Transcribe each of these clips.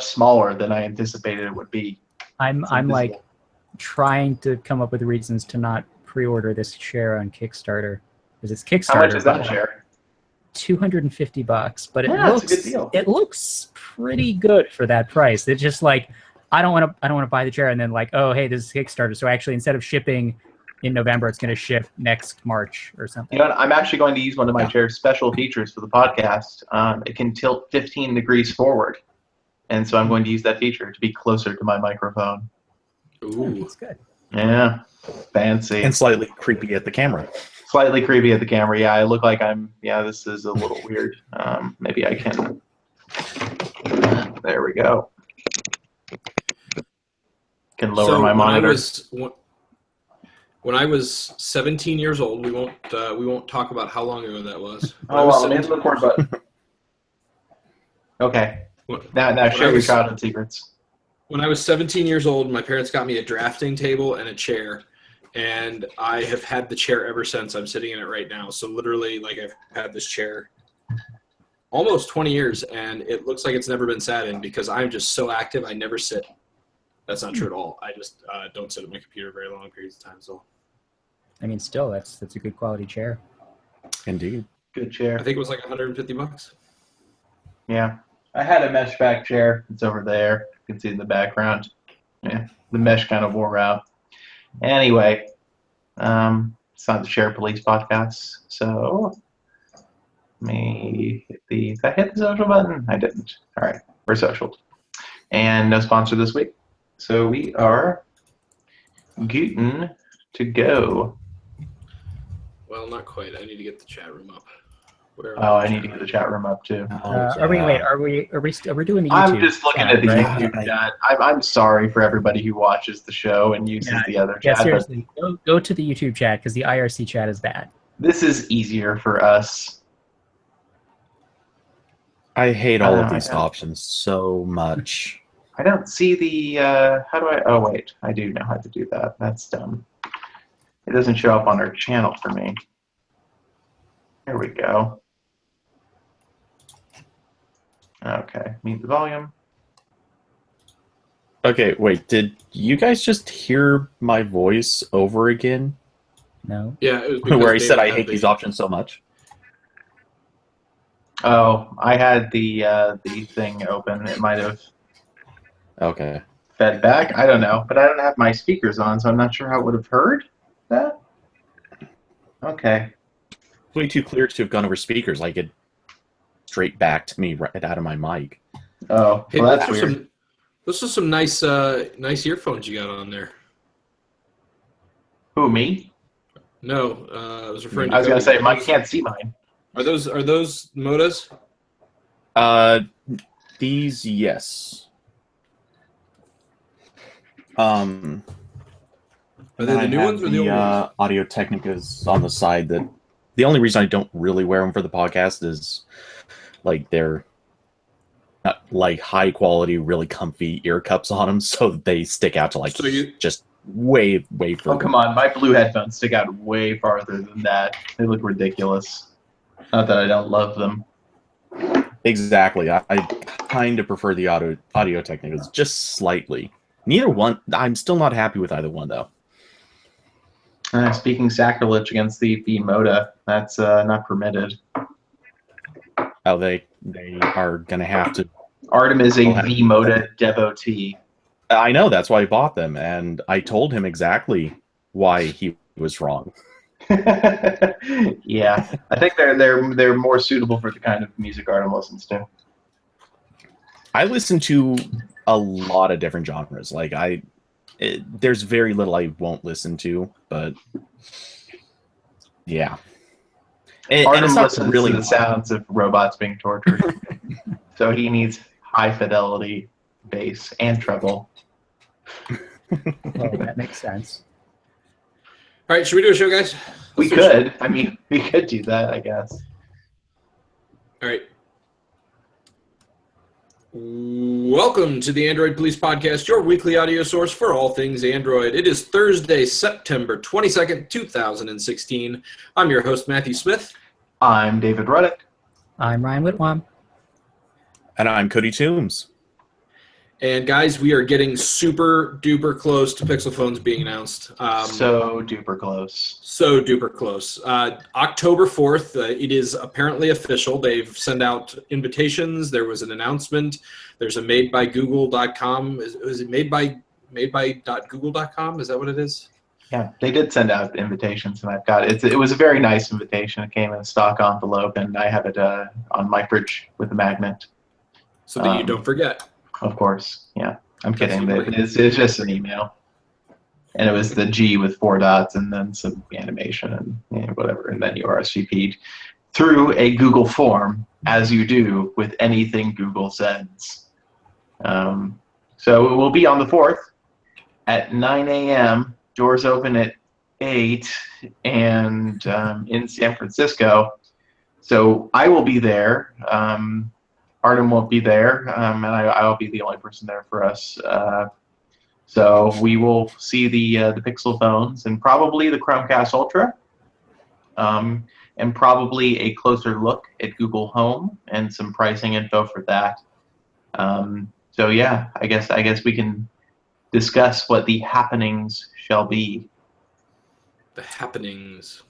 smaller than I anticipated it would be. I'm like trying to come up with reasons to not pre-order this chair on Kickstarter because it's Kickstarter. How much is that chair? $250, but it's a good deal. It looks pretty good for that price. It's just like I don't want to buy the chair and then like, oh hey, this is Kickstarter, so actually instead of shipping in November, it's going to ship next March or something. You know what? I'm actually going to use one of my chair's special features for the podcast. It can tilt 15 degrees forward, and so I'm going to use that feature to be closer to my microphone. Ooh, that's good. Yeah, fancy. And slightly creepy at the camera. Slightly creepy at the camera. Yeah, I look like this is a little weird. Maybe I can. There we go. Can lower my monitor. When I was 17 years old, we won't talk about how long ago that was. Oh, well, let me hit the record button. Okay. Now share your childhood secrets. When I was 17 years old, my parents got me a drafting table and a chair, and I have had the chair ever since. I'm sitting in it right now. So literally, like, I've had this chair almost 20 years, and it looks like it's never been sat in because I'm just so active. I never sit. That's not true at all. I just don't sit at my computer very long periods of time. So, I mean, still, that's a good quality chair. Indeed. Good chair. I think it was like $150. Yeah. I had a mesh back chair. It's over there. You can see in the background. Yeah, the mesh kind of wore out. Anyway, it's not the Share Police podcast, so let me hit did I hit the social button? I didn't. All right, we're socialed. And no sponsor this week. So we are gootin' to go. Well, not quite. I need to get the chat room up. I need to get the chat room up too. Are we doing the YouTube? I'm just looking at the right? YouTube chat. I'm sorry for everybody who watches the show and uses the other chat. Yeah, seriously, go to the YouTube chat because the IRC chat is bad. This is easier for us. I hate all of these options so much. I don't see the, how do I, oh wait, I do know how to do that. That's dumb. It doesn't show up on our channel for me. There we go. Okay, mute the volume. Okay, wait, did you guys just hear my voice over again? No. Yeah, it was where I said I hate these options so much. Oh, I had the thing open. It might have fed back. I don't know, but I don't have my speakers on, so I'm not sure how it would have heard that. Okay. Way too clear to have gone over speakers. Like it straight back to me right out of my mic. Oh, hey, well, that's weird. Those are some nice earphones you got on there. Who, me? No, I was referring to. I was gonna say Mike can't see mine. Are those Modas? These, yes. Are they the new ones or the old ones? Audio Technica's on the side. That the only reason I don't really wear them for the podcast is like they're not like high quality, really comfy ear cups on them, so they stick out to like just way further. Oh come on, my blue headphones stick out way farther than that. They look ridiculous. Not that I don't love them. Exactly. I kind of prefer the Audio Technicas just slightly. Neither one. I'm still not happy with either one though. Speaking sacrilege against the Moda, that's not permitted. Oh, they are gonna have to. Artem is a V-Moda devotee. I know, that's why I bought them, and I told him exactly why he was wrong. Yeah, I think they're more suitable for the kind of music Artem listens to. I listen to a lot of different genres. Like there's very little I won't listen to, but yeah. Artem listens to the sounds of robots being tortured, so he needs high fidelity bass and treble. Well, that makes sense. All right, should we do a show, guys? We could. I mean, we could do that, I guess. All right. Welcome to the Android Police Podcast, your weekly audio source for all things Android. It is Thursday, September 22nd, 2016. I'm your host, Matthew Smith. I'm David Ruddick. I'm Ryan Whitwam. And I'm Cody Toombs. And guys, we are getting super duper close to Pixel phones being announced. So duper close. So duper close. October 4th, it is apparently official. They've sent out invitations. There was an announcement. There's a madebyGoogle.com. Is it madeby.google.com? Is that what it is? Yeah, they did send out invitations, and I've got it. It was a very nice invitation. It came in a stock envelope, and I have it on my fridge with a magnet. So that you don't forget. Of course, yeah. I'm kidding. It's just an email. And it was the G with 4 dots and then some animation and whatever, and then you RSVP'd through a Google form, as you do with anything Google sends. So it will be on the 4th at 9 a.m. Doors open at 8 and in San Francisco. So I will be there. Artem won't be there, and I'll be the only person there for us. So we will see the Pixel phones and probably the Chromecast Ultra, and probably a closer look at Google Home and some pricing info for that. So yeah, I guess we can discuss what the happenings shall be. The happenings.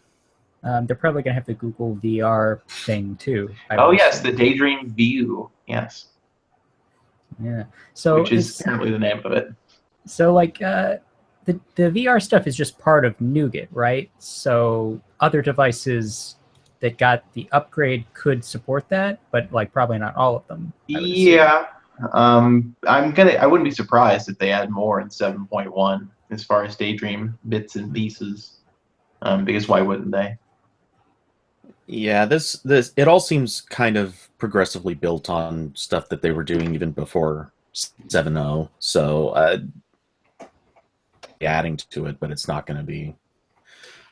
They're probably going to have the Google VR thing too. Oh yes, the Daydream View. Yes. Yeah. So which is apparently the name of it. So like the VR stuff is just part of Nougat, right? So other devices that got the upgrade could support that, but like probably not all of them. Yeah. I wouldn't be surprised if they add more in 7.1 as far as Daydream bits and pieces. Because why wouldn't they? Yeah, this it all seems kind of progressively built on stuff that they were doing even before 7.0. So adding to it, but it's not going to be.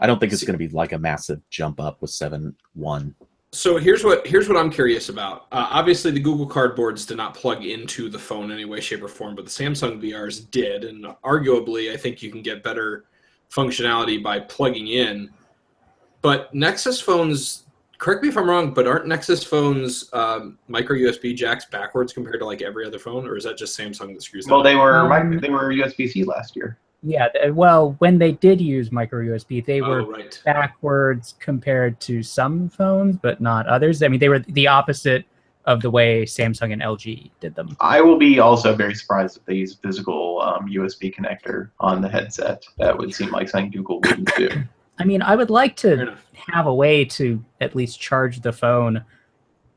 I don't think it's going to be like a massive jump up with 7.1. So here's what I'm curious about. Obviously, the Google Cardboards did not plug into the phone in any way, shape, or form, but the Samsung VRs did, and arguably, I think you can get better functionality by plugging in. But Nexus phones, correct me if I'm wrong, but aren't Nexus phones micro USB jacks backwards compared to like every other phone, or is that just Samsung that screws that up? Well, they were USB-C last year. Yeah, well, when they did use micro USB, they were right. backwards compared to some phones, but not others. I mean, they were the opposite of the way Samsung and LG did them. I will be also very surprised if they use a physical USB connector on the headset. That would seem like something Google wouldn't do. I mean, I would like to have a way to at least charge the phone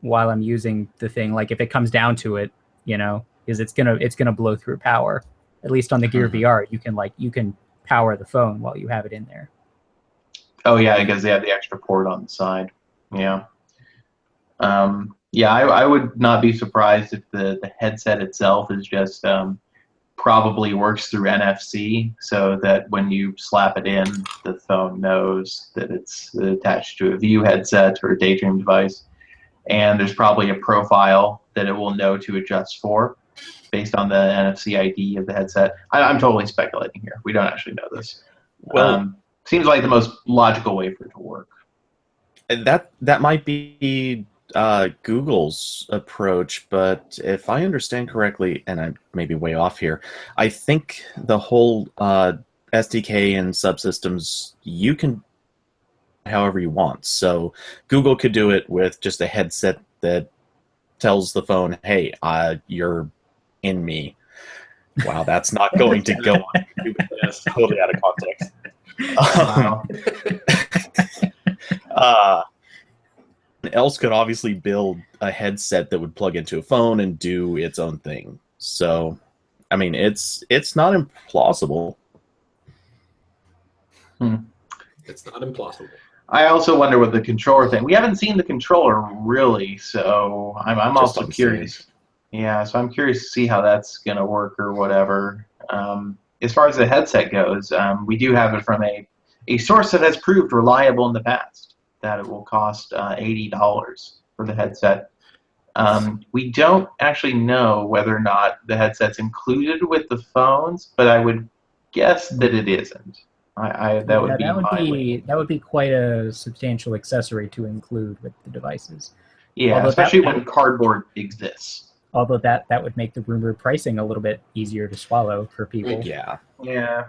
while I'm using the thing. Like if it comes down to it, because it's gonna blow through power. At least on the Gear VR, you can power the phone while you have it in there. Oh yeah, because they have the extra port on the side. Yeah. I would not be surprised if the headset itself is just probably works through NFC, so that when you slap it in, the phone knows that it's attached to a View headset or a Daydream device, and there's probably a profile that it will know to adjust for based on the NFC ID of the headset. I'm totally speculating here. We don't actually know this. Well, seems like the most logical way for it to work. That might be Google's approach, but if I understand correctly, and I may be way off here, I think the whole SDK and subsystems, you can however you want. So Google could do it with just a headset that tells the phone, hey, you're in me. Wow, that's not going to go on. That's totally out of context. Else could obviously build a headset that would plug into a phone and do its own thing. So, I mean, it's not implausible. It's not implausible. I also wonder with the controller thing. We haven't seen the controller really, so I'm also curious. Yeah, so I'm curious to see how that's going to work or whatever. As far as the headset goes, we do have it from a source that has proved reliable in the past, that it will cost $80 for the headset. We don't actually know whether or not the headset's included with the phones, but I would guess that it isn't. That would be quite a substantial accessory to include with the devices. Yeah, especially when cardboard exists. Although that would make the rumored pricing a little bit easier to swallow for people. Yeah. Yeah.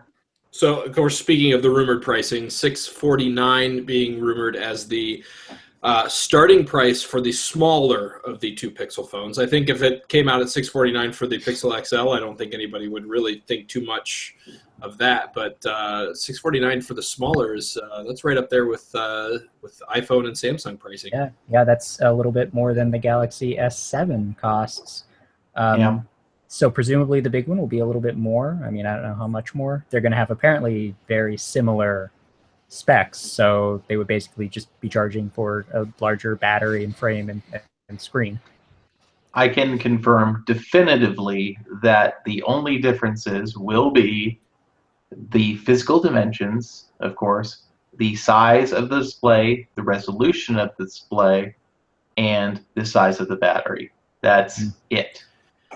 So, of course, speaking of the rumored pricing, $649 being rumored as the starting price for the smaller of the 2 Pixel phones. I think if it came out at $649 for the Pixel XL, I don't think anybody would really think too much of that. But $649 for the smaller is that's right up there with iPhone and Samsung pricing. Yeah, that's a little bit more than the Galaxy S7 costs. Yeah. So presumably the big one will be a little bit more. I mean, I don't know how much more. They're going to have apparently very similar specs, so they would basically just be charging for a larger battery and frame and screen. I can confirm definitively that the only differences will be the physical dimensions, of course, the size of the display, the resolution of the display, and the size of the battery. That's it.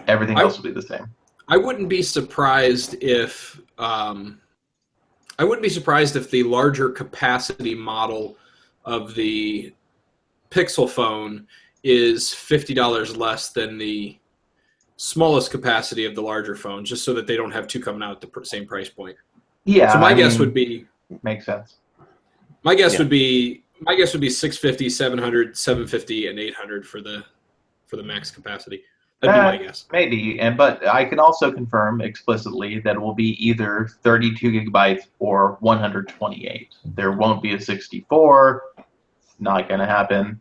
Everything else will be the same. I wouldn't be surprised if the larger capacity model of the Pixel phone is $50 less than the smallest capacity of the larger phone, just so that they don't have two coming out at the same price point. Yeah. So my guess would be makes sense. My guess would be 650, 700, 750, and 800 for the max capacity. That'd be my guess. Maybe, but I can also confirm explicitly that it will be either 32 gigabytes or 128. There won't be a 64. It's not going to happen.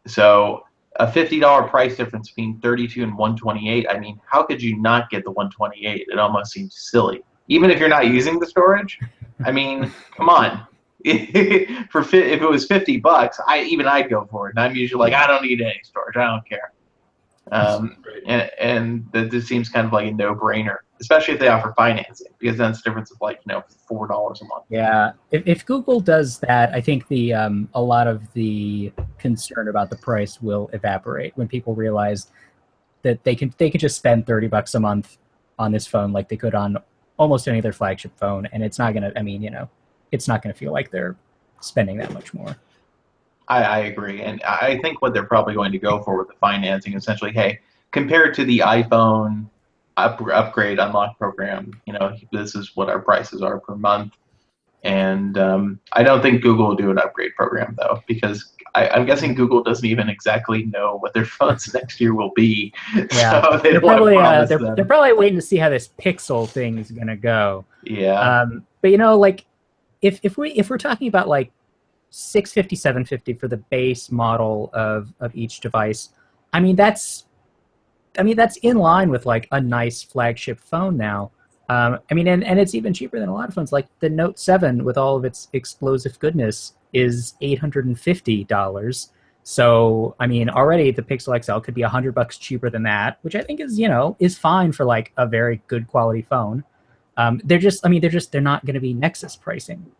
So a $50 price difference between 32 and 128. I mean, how could you not get the 128? It almost seems silly. Even if you're not using the storage, I mean, come on. If it was $50, I'd go for it. And I'm usually like, I don't need any storage. I don't care. And that just seems kind of like a no-brainer, especially if they offer financing, because then it's a difference of like $4 a month. Yeah, if Google does that, I think the a lot of the concern about the price will evaporate when people realize that they could just spend $30 a month on this phone like they could on almost any other flagship phone, and it's not gonna. I mean, it's not gonna feel like they're spending that much more. I agree, and I think what they're probably going to go for with the financing, essentially, hey, compared to the iPhone upgrade unlock program, this is what our prices are per month. And I don't think Google will do an upgrade program, though, because I'm guessing Google doesn't even exactly know what their phones next year will be. Yeah, so they're probably waiting to see how this Pixel thing is gonna go. Yeah. But like, if we're talking about like 650, 750 for the base model of each device, I mean that's in line with like a nice flagship phone now. And it's even cheaper than a lot of phones. Like the Note 7 with all of its explosive goodness is $850. So I mean, already the Pixel XL could be $100 cheaper than that, which I think is fine for like a very good quality phone. They're not going to be Nexus pricing.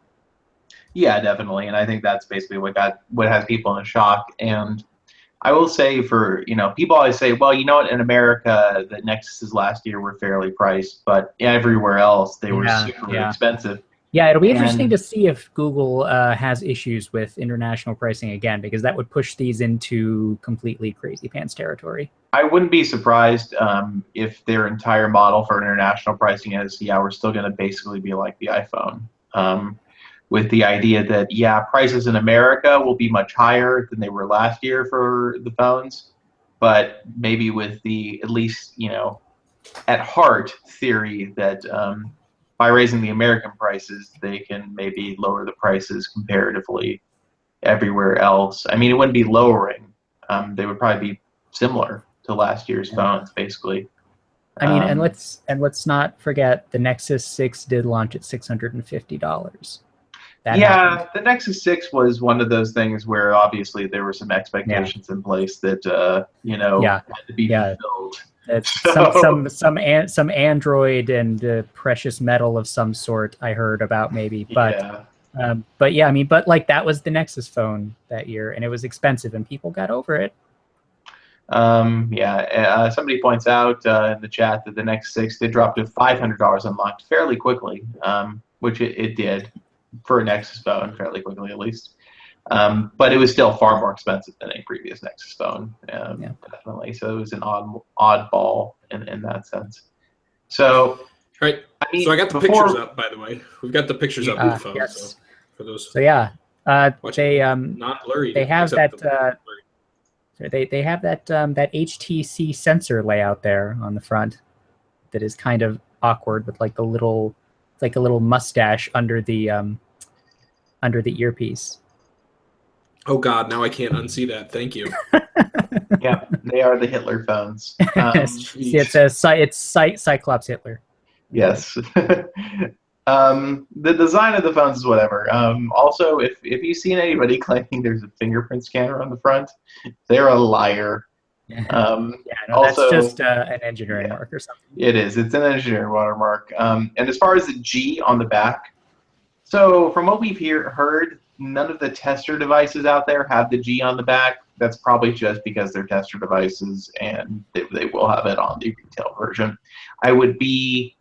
Yeah, definitely, and I think that's basically what has people in shock. And I will say, for people always say, well, you know what, in America the Nexuses last year were fairly priced, but everywhere else they were super expensive. Yeah, it'll be interesting to see if Google has issues with international pricing again, because that would push these into completely crazy pants territory. I wouldn't be surprised if their entire model for international pricing is, we're still going to basically be like the iPhone. With the idea that, prices in America will be much higher than they were last year for the phones, but maybe with the, at least, at heart theory that by raising the American prices, they can maybe lower the prices comparatively everywhere else. I mean, it wouldn't be lowering. They would probably be similar to last year's phones, basically. I mean, and let's not forget the Nexus 6 did launch at $650. The Nexus 6 was one of those things where obviously there were some expectations in place that had to be fulfilled. It's some Android and precious metal of some sort I heard about maybe, but but that was the Nexus phone that year, and it was expensive, and people got over it. Somebody points out in the chat that the Nexus 6 did drop to $500 unlocked fairly quickly, which it did. For a Nexus phone, fairly quickly at least. But it was still far more expensive than a previous Nexus phone, definitely. So it was an oddball in that sense. So, right. I mean, so I got the pictures up, by the way. We've got the pictures up on the phone. Yes. So for those, so yeah, they not blurry. They have that. They have that that HTC sensor layout there on the front that is kind of awkward with like a little mustache under the earpiece. Oh God! Now I can't unsee that. Thank you. Yeah, they are the Hitler phones. See, it says it's Cyclops Hitler. Yes. The design of the phones is whatever. Also, if you've seen anybody claiming there's a fingerprint scanner on the front, they're a liar. No, also, that's just an engineering mark or something. It is. It's an engineering watermark. And as far as the G on the back, so from what we've heard, none of the tester devices out there have the G on the back. That's probably just because they're tester devices, and they will have it on the retail version. I would be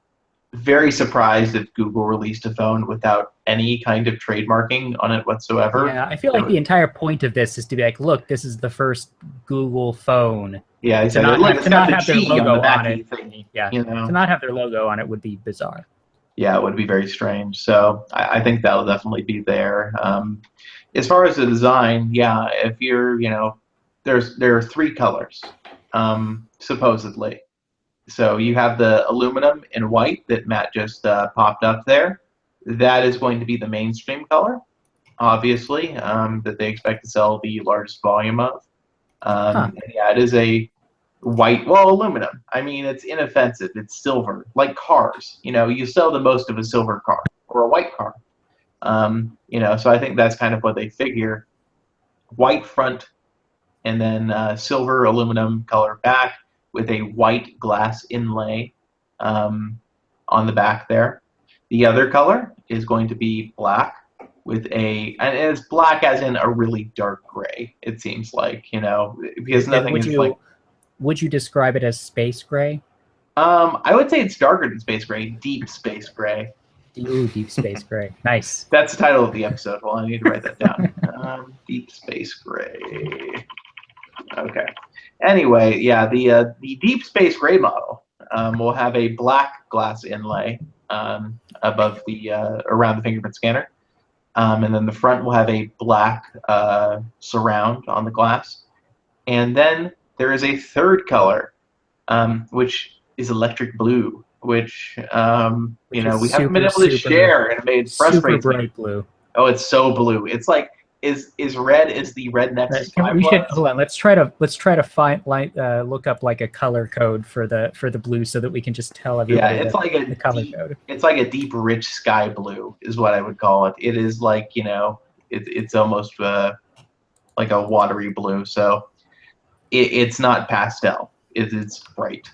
very surprised if Google released a phone without any kind of trademarking on it whatsoever. Yeah, I feel like the entire point of this is to be like, look, this is the first Google phone. Yeah, exactly. To not have their logo on it. Thing, yeah, you know? To not have their logo on it would be bizarre. Yeah, it would be very strange. So I think that'll definitely be there. As far as the design, yeah, if you're, there are 3 colors, supposedly. So you have the aluminum in white that Matt just popped up there. That is going to be the mainstream color, obviously, that they expect to sell the largest volume of. And yeah, it is a white, aluminum. I mean, it's inoffensive. It's silver, like cars. You sell the most of a silver car or a white car. So I think that's kind of what they figure. White front and then silver aluminum color back with a white glass inlay on the back there. The other color is going to be black with and it's black as in a really dark gray, it seems like, because nothing is like... Would you describe it as space gray? I would say it's darker than space gray, deep space gray. Ooh, deep space gray. Nice. That's the title of the episode. Well, I need to write that down. Deep space gray. Okay. Anyway, yeah, the deep space gray model will have a black glass inlay above the around the fingerprint scanner, and then the front will have a black surround on the glass, and then there is a third color, which is electric blue, which we haven't been able to share, and it made frustrating. Super bright blue. Oh, it's so blue. It's like is red is the red Nexus 5 we should hold on. Let's try to find look up like a color code for the blue so that we can just tell everybody. Yeah, it's like the color code. It's like a deep, rich sky blue is what I would call it. It is like it's almost like a watery blue. So it's not pastel. It's bright.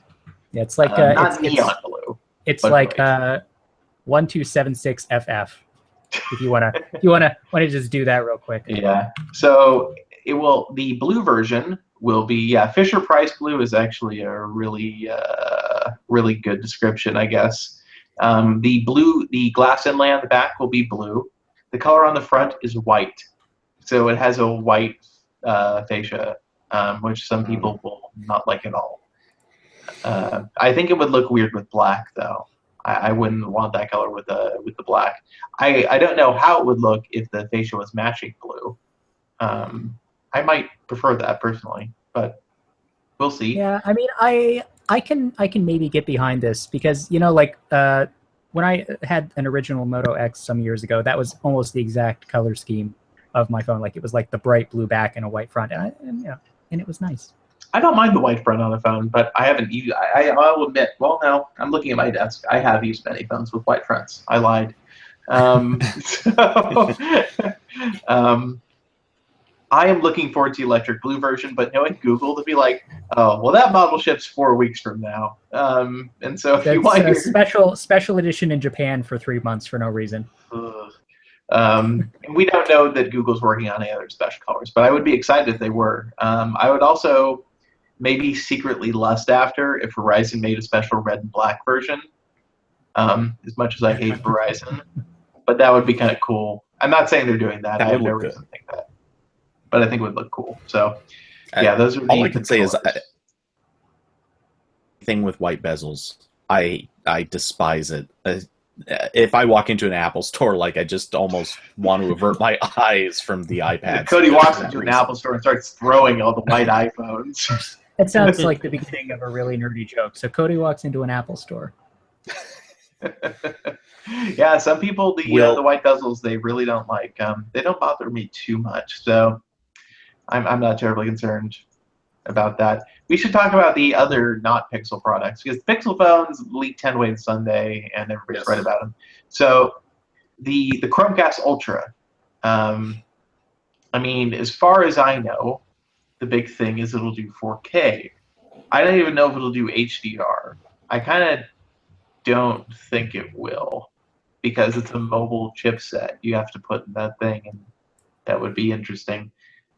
Yeah, it's like not neon blue. It's like 1276 FF. If you wanna just do that real quick. Yeah. So the blue version will be Fisher Price blue is actually a really really good description, I guess. The glass inlay on the back will be blue. The color on the front is white. So it has a white fascia, which some people will not like at all. I think it would look weird with black, though. I wouldn't want that color with the black. I don't know how it would look if the fascia was matching blue. I might prefer that personally, but we'll see. Yeah, I mean, I can maybe get behind this because when I had an original Moto X some years ago, that was almost the exact color scheme of my phone. Like it was like the bright blue back and a white front, and it was nice. I don't mind the white front on a phone, but I haven't used. I'll admit. Well, no, I'm looking at my desk. I have used many phones with white fronts. I lied. I am looking forward to the electric blue version, but knowing Google to be like, oh, well, that model ships 4 weeks from now, and so if you want your special edition in Japan for 3 months for no reason. We don't know that Google's working on any other special colors, but I would be excited if they were. I would also maybe secretly lust after if Verizon made a special red and black version, as much as I hate Verizon. But that would be kind of cool. I'm not saying they're doing that. I have no reason to think that. but I think it would look cool. So yeah, those are all I can say is colors. thing with white bezels. I despise it. If I walk into an Apple store, like I just almost want to avert my eyes from the iPads. Cody walks for that into an reason. Apple store and starts throwing all the white iPhones. That sounds like the beginning of a really nerdy joke. So Cody walks into an Apple store. Yeah, some people the Will- white bezels they really don't like. They don't bother me too much, so I'm not terribly concerned about that. We should talk about the other not Pixel products because Pixel phones leaked 10 ways Sunday, and everybody's Yes. read about them. So the Chromecast Ultra. I mean, as far as I know, the big thing is it'll do 4K. I don't even know if it'll do HDR. I kind of don't think it will because it's a mobile chipset you have to put in that thing, and that would be interesting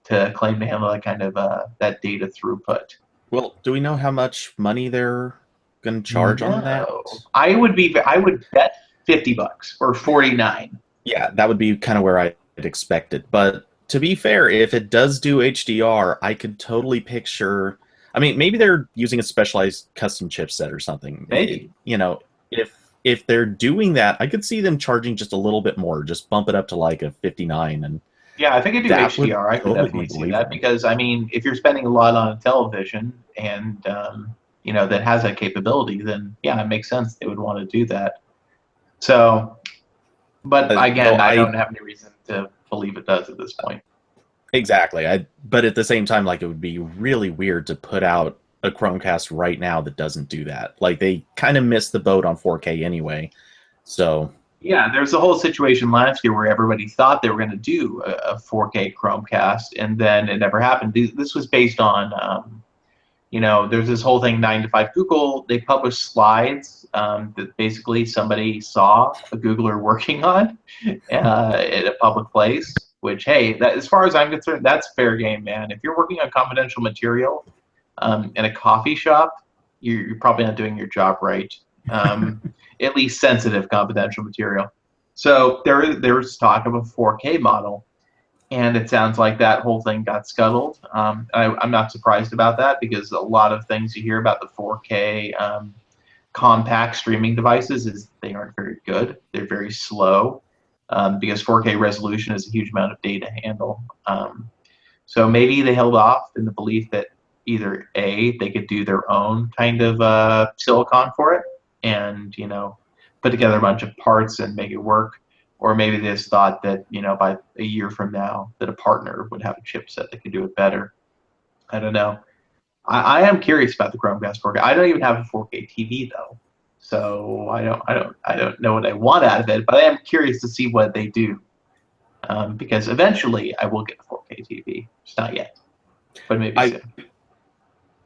to claim to handle that kind of that data throughput. Well, do we know how much money they're going to charge on that? No. I would bet $50 or 49. Yeah, that would be kind of where I'd expect it. But to be fair, if it does do HDR, I could totally picture. I mean, maybe they're using a specialized custom chipset or something. Maybe. You know, if they're doing that, I could see them charging just a little bit more, just bump it up to like a 59. And Yeah, if it could do That would HDR, I could totally definitely be see that believable. because I mean, if you're spending a lot on a television and that has that capability, then yeah, it makes sense they would want to do that. So, but again, though I don't have any reason to believe it does at this point. Exactly. But at the same time, like it would be really weird to put out a Chromecast right now that doesn't do that. Like they kind of missed the boat on 4K anyway. So Yeah, there's a whole situation last year where everybody thought they were going to do a 4K Chromecast, and then it never happened. This was based on, there's this whole thing, 9 to 5 Google. They published slides that basically somebody saw a Googler working on at a public place, which, hey, that, as far as I'm concerned, that's fair game, man. If you're working on confidential material in a coffee shop, you're probably not doing your job right. At least sensitive confidential material. So there's talk of a 4K model, and it sounds like that whole thing got scuttled. I'm not surprised about that because a lot of things you hear about the 4K compact streaming devices is they aren't very good. They're very slow because 4K resolution is a huge amount of data to handle. So maybe they held off in the belief that either A, they could do their own kind of silicon for it, and put together a bunch of parts and make it work, or maybe they just thought that by a year from now that a partner would have a chipset that could do it better. I don't know. I am curious about the Chromecast 4K. I don't even have a 4K TV though, so I don't know what I want out of it, but I am curious to see what they do because eventually I will get a 4K TV. Just not yet, but maybe soon.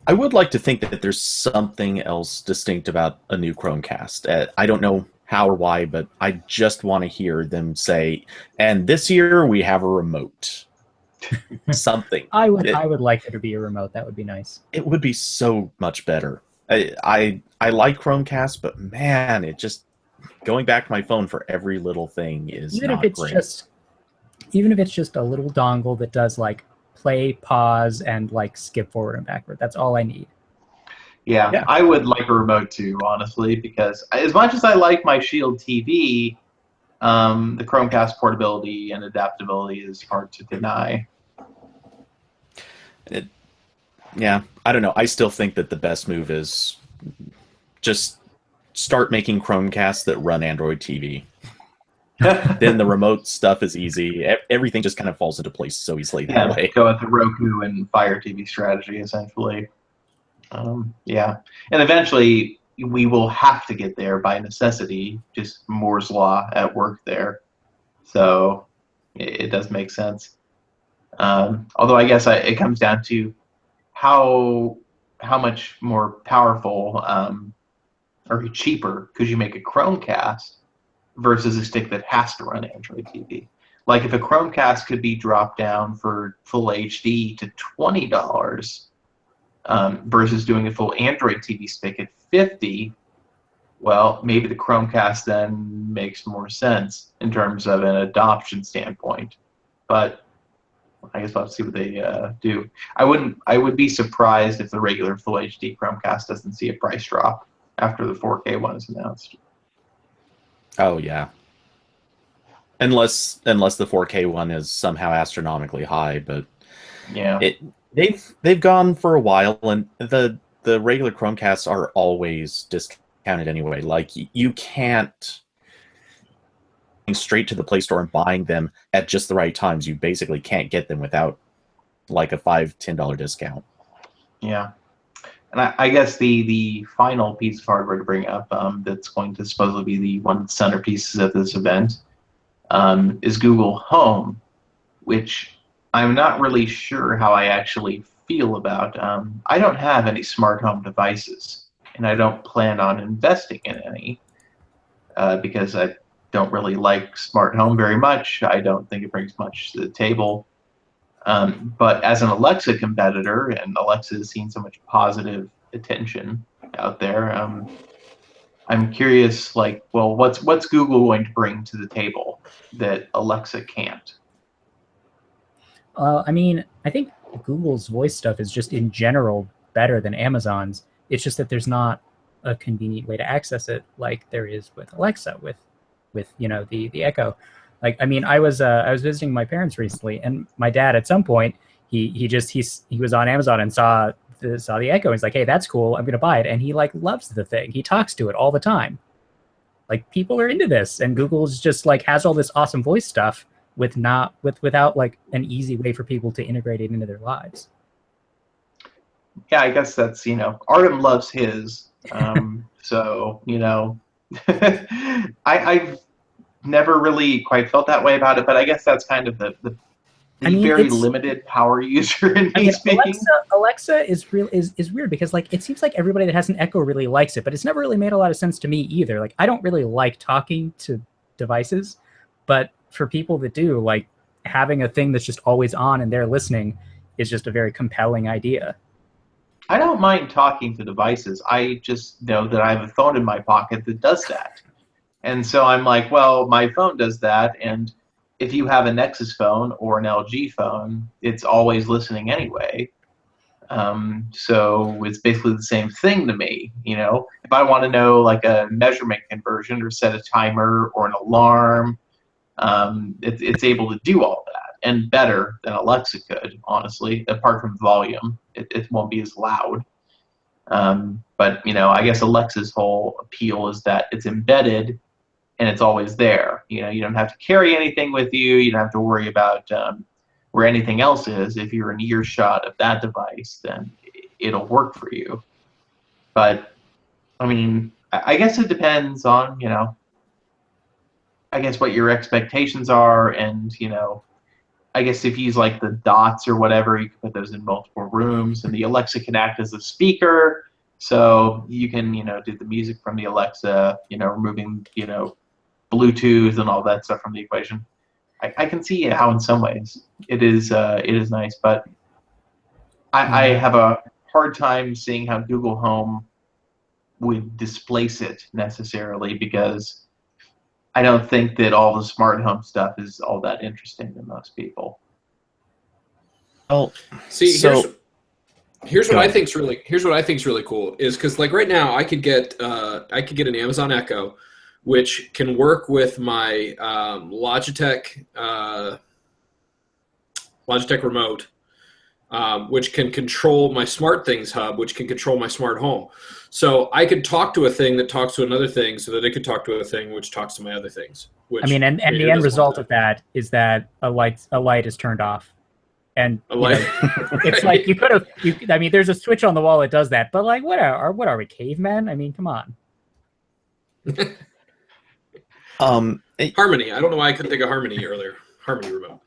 I would like to think that there's something else distinct about a new Chromecast. I don't know how or why, but I just want to hear them say, and this year we have a remote. Something. I would like there to be a remote. That would be nice. It would be so much better. I like Chromecast, but man, it just going back to my phone for every little thing is Even not if it's great. even if it's just a little dongle that does like play, pause, and like skip forward and backward. That's all I need. Yeah, I would like a remote too, honestly, because as much as I like my Shield TV, the Chromecast portability and adaptability is hard to deny. Yeah, I don't know. I still think that the best move is just start making Chromecasts that run Android TV. Then the remote stuff is easy. Everything just kind of falls into place so easily that way. Go with the Roku and Fire TV strategy, essentially. Yeah, and eventually we will have to get there by necessity, just Moore's law at work there. So it does make sense. Although I guess it comes down to how much more powerful or cheaper could you make a Chromecast versus a stick that has to run Android TV. Like if a Chromecast could be dropped down for full HD to $20 versus doing a full Android TV stick at $50, well, maybe the Chromecast then makes more sense in terms of an adoption standpoint. But I guess we'll have to see what they do. I would be surprised if the regular Full HD Chromecast doesn't see a price drop after the 4K one is announced. Oh yeah. Unless the 4K one is somehow astronomically high, but Yeah. They've gone for a while, and the regular Chromecasts are always discounted anyway. Like you can't go straight to the Play Store and buying them at just the right times. You basically can't get them without like a $5-10 discount. Yeah. And I guess the final piece of hardware to bring up that's going to supposedly be the one of the centerpieces of this event is Google Home, which I'm not really sure how I actually feel about. I don't have any smart home devices, and I don't plan on investing in any because I don't really like smart home very much. I don't think it brings much to the table. But as an Alexa competitor, and Alexa has seen so much positive attention out there, I'm curious, like, well, what's Google going to bring to the table that Alexa can't? I mean, I think Google's voice stuff is just in general better than Amazon's. It's just that there's not a convenient way to access it like there is with Alexa, with the Echo. Like, I mean, I was visiting my parents recently, and my dad at some point he was on Amazon and saw the Echo. He's like, hey, that's cool, I'm gonna buy it, and he like loves the thing. He talks to it all the time. Like, people are into this, and Google's just like has all this awesome voice stuff without like an easy way for people to integrate it into their lives. Yeah, I guess that's, Artem loves his. So, I've never really quite felt that way about it, but I guess that's kind of the very limited power user in me speaking. Alexa is weird because like it seems like everybody that has an Echo really likes it, but it's never really made a lot of sense to me either. Like, I don't really like talking to devices, but for people that do, like, having a thing that's just always on and they're listening is just a very compelling idea. I don't mind talking to devices. I just know that I have a phone in my pocket that does that. And so I'm like, well, my phone does that, and if you have a Nexus phone or an LG phone, it's always listening anyway. So it's basically the same thing to me. If I want to know like a measurement conversion or set a timer or an alarm, it's able to do all that and better than Alexa could, honestly, apart from volume. It won't be as loud. But, I guess Alexa's whole appeal is that it's embedded and it's always there. You don't have to carry anything with you. You don't have to worry about where anything else is. If you're in earshot of that device, then it'll work for you. But, I mean, I guess it depends on, I guess what your expectations are, and, I guess if you use like the dots or whatever, you can put those in multiple rooms, and the Alexa can act as a speaker, so you can, do the music from the Alexa, removing, Bluetooth and all that stuff from the equation. I can see how in some ways it is nice, but I have a hard time seeing how Google Home would displace it necessarily, because I don't think that all the smart home stuff is all that interesting to most people. Well, see, here's what I think's really cool is because like right now I could get an Amazon Echo, which can work with my Logitech remote, which can control my SmartThings hub, which can control my smart home. So I could talk to a thing that talks to another thing, so that it could talk to a thing which talks to my other things. Which, I mean, and the end result of that is that a light is turned off, and it's like you could have. I mean, there's a switch on the wall that does that, but like, what are we, cavemen? I mean, come on. Harmony. I don't know why I couldn't think of Harmony earlier. Harmony remote.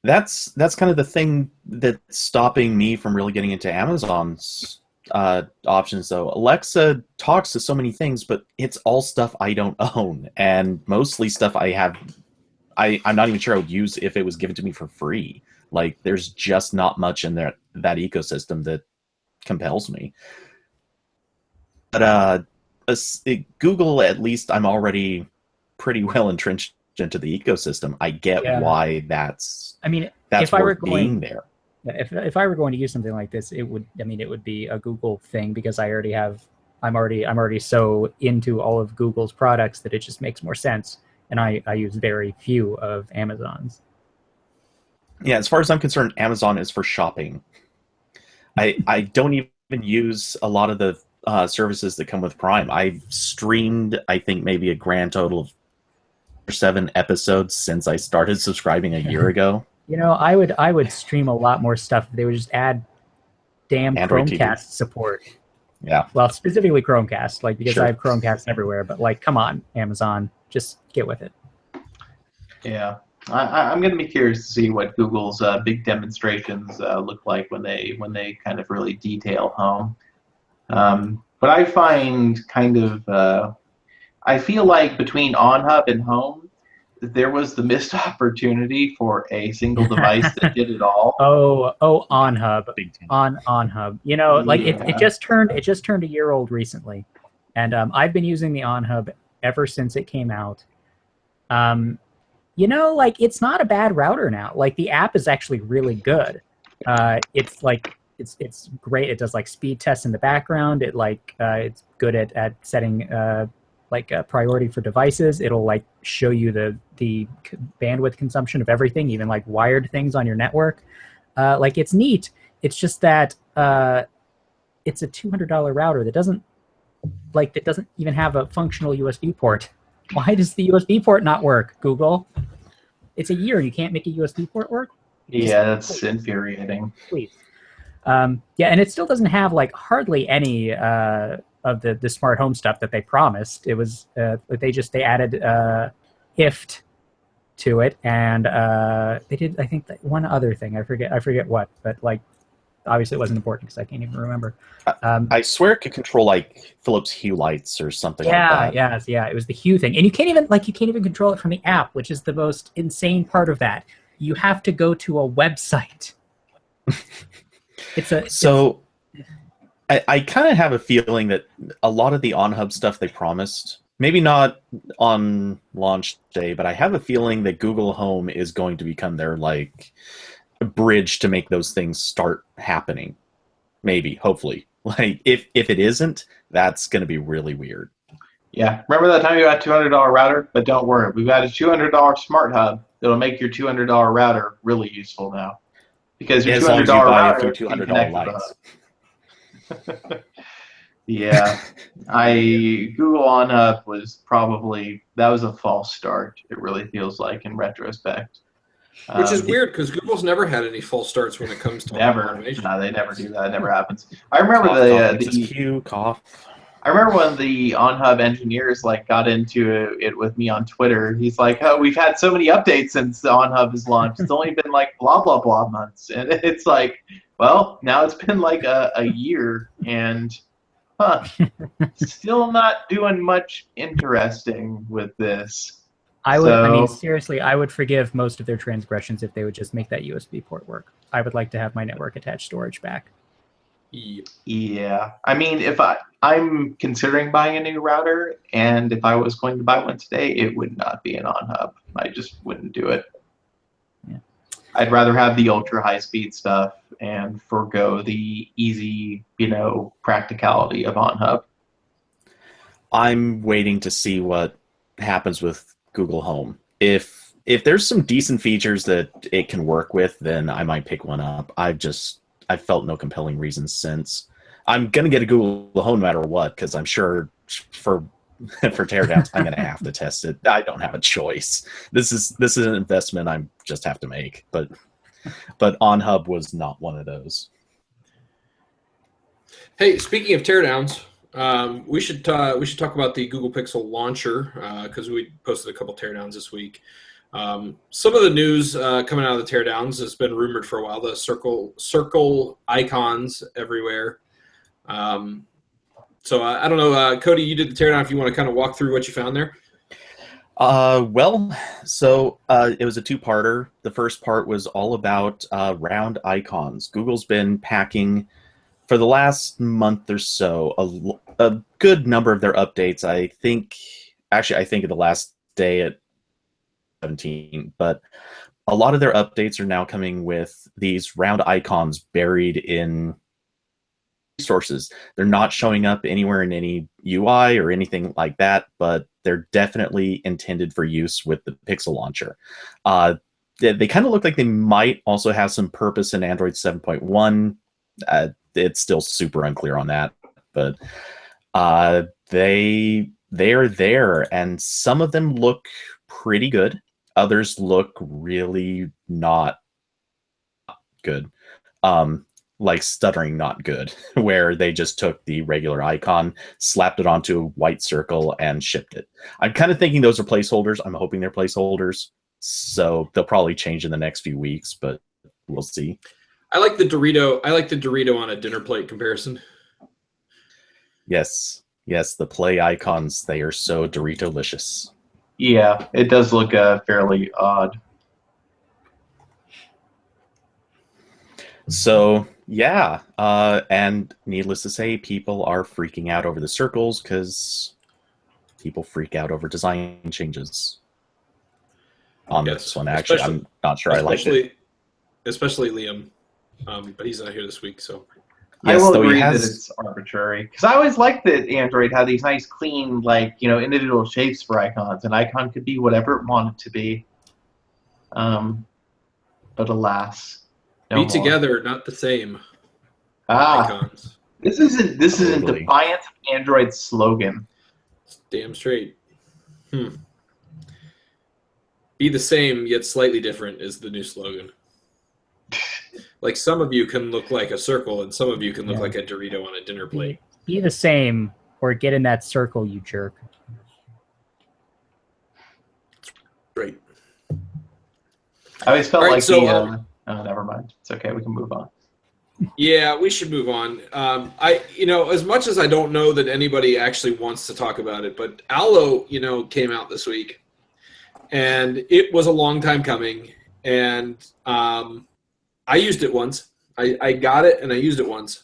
That's kind of the thing that's stopping me from really getting into Amazon's options, though. Alexa talks to so many things, but it's all stuff I don't own, and mostly stuff I have. I'm not even sure I would use if it was given to me for free. Like, there's just not much in that ecosystem that compels me. But Google, at least, I'm already pretty well entrenched into the ecosystem. I get why that's. I mean, that's worth being there. If I were going to use something like this, it would be a Google thing, because I'm already so into all of Google's products that it just makes more sense. And I use very few of Amazon's. Yeah, as far as I'm concerned, Amazon is for shopping. I don't even use a lot of the services that come with Prime. I've streamed, I think, maybe a grand total of 7 episodes since I started subscribing a year ago. I would stream a lot more stuff if they would just add damn Android Chromecast TV support. Yeah. Well, specifically Chromecast, because Sure. I have Chromecast everywhere. But come on, Amazon, just get with it. Yeah. I'm going to be curious to see what Google's big demonstrations look like when they kind of really detail home. But I find kind of I feel like between OnHub and Home, there was the missed opportunity for a single device that did it all. Oh, OnHub, Big time. OnHub. It just turned a year old recently, and I've been using the OnHub ever since it came out. It's not a bad router now. The app is actually really good. It's great. It does speed tests in the background. It's good at setting priority for devices. It'll show you the bandwidth consumption of everything, even wired things on your network. It's neat. It's just that it's a $200 router that doesn't even have a functional USB port. Why does the USB port not work, Google? It's a year and you can't make a USB port work? Yeah, that's infuriating. Please. And it still doesn't have hardly any of the smart home stuff that they promised. It was they added IFT to it, and they did, I think, one other thing. I forget what, but obviously it wasn't important because I can't even remember. I swear it could control Philips Hue lights or something like that. Yeah, it was the Hue thing, and you can't even control it from the app, which is the most insane part of that. You have to go to a website. I kind of have a feeling that a lot of the OnHub stuff they promised, maybe not on launch day, but I have a feeling that Google Home is going to become their bridge to make those things start happening. Maybe, hopefully. If it isn't, that's going to be really weird. Yeah, remember that time you got a $200 router? But don't worry, we've got a $200 smart hub that'll make your $200 router really useful now, because your $200 router can connect lights. Yeah, Google OnHub was a false start. It really feels like in retrospect. Which is weird because Google's never had any false starts when it comes to automation. No, they never do that. It never happens. I remember cough. I remember when the OnHub engineers got into it with me on Twitter. He's like, "Oh, we've had so many updates since the OnHub has launched. It's only been blah blah blah months," and it's well, now it's been a year, and still not doing much interesting with this. Seriously, I would forgive most of their transgressions if they would just make that USB port work. I would like to have my network attached storage back. Yeah. I mean, if I'm considering buying a new router, and if I was going to buy one today, it would not be an OnHub. I just wouldn't do it. Yeah. I'd rather have the ultra high speed stuff and forego the easy, practicality of OnHub. I'm waiting to see what happens with Google Home. If there's some decent features that it can work with, then I might pick one up. I've felt no compelling reasons since. I'm gonna get a Google Home no matter what, because I'm sure for teardowns I'm gonna have to test it. I don't have a choice. This is an investment I just have to make. But OnHub was not one of those. Hey, speaking of teardowns, we should talk about the Google Pixel launcher because we posted a couple teardowns this week. Some of the news coming out of the teardowns has been rumored for a while. The circle icons everywhere. So I don't know, Cody, you did the teardown. If you want to kind of walk through what you found there. It was a two-parter. The first part was all about round icons. Google's been packing for the last month or so a good number of their updates. I think of the last day at 17, but a lot of their updates are now coming with these round icons buried in resources. They're not showing up anywhere in any UI or anything like that, but they're definitely intended for use with the Pixel launcher. They kind of look like they might also have some purpose in Android 7.1. It's still super unclear on that, but they're there, and some of them look pretty good. Others look really not good. Like stuttering not good, where they just took the regular icon, slapped it onto a white circle, and shipped it. I'm kind of thinking those are placeholders. I'm hoping they're placeholders. So they'll probably change in the next few weeks, but we'll see. I like the Dorito on a dinner plate comparison. Yes. Yes, the play icons, they are so Dorito-licious. Yeah, it does look fairly odd. So, yeah, and needless to say, people are freaking out over the circles because people freak out over design changes. On this one, actually, I'm not sure I like it. Especially Liam, but he's not here this week, so. Yes, I will agree that it's arbitrary. Because I always liked that Android had these nice, clean, individual shapes for icons. An icon could be whatever it wanted to be. But alas, no be more. together, not the same. Icons. This isn't defiant of Android's slogan. It's damn straight. Be the same yet slightly different is the new slogan. Like some of you can look like a circle, and some of you can look like a Dorito on a dinner plate. Be the same, or get in that circle, you jerk. Great. I always felt oh, never mind. It's okay. We can move on. Yeah, we should move on. As much as I don't know that anybody actually wants to talk about it, but Allo, came out this week, and it was a long time coming, and I used it once. I got it and I used it once.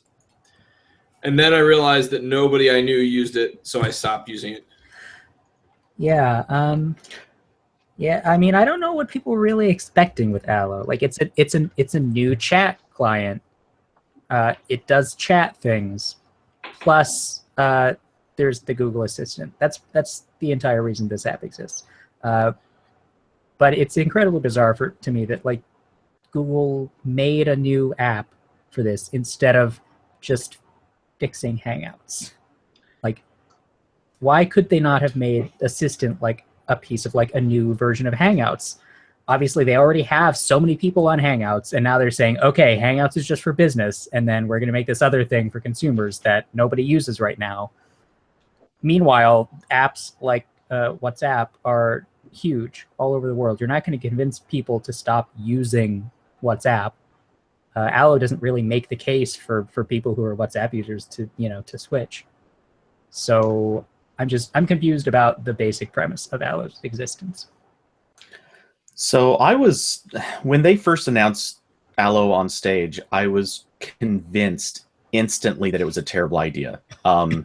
And then I realized that nobody I knew used it, so I stopped using it. Yeah. I mean, I don't know what people were really expecting with Allo. Like it's a new chat client. It does chat things. Plus there's the Google Assistant. That's the entire reason this app exists. But it's incredibly bizarre to me that Google made a new app for this instead of just fixing Hangouts. Why could they not have made Assistant a piece of a new version of Hangouts? Obviously, they already have so many people on Hangouts, and now they're saying, okay, Hangouts is just for business, and then we're going to make this other thing for consumers that nobody uses right now. Meanwhile, apps like WhatsApp are huge all over the world. You're not going to convince people to stop using WhatsApp. Allo doesn't really make the case for people who are WhatsApp users to switch. So I'm confused about the basic premise of Allo's existence. So when they first announced Allo on stage, I was convinced instantly that it was a terrible idea. I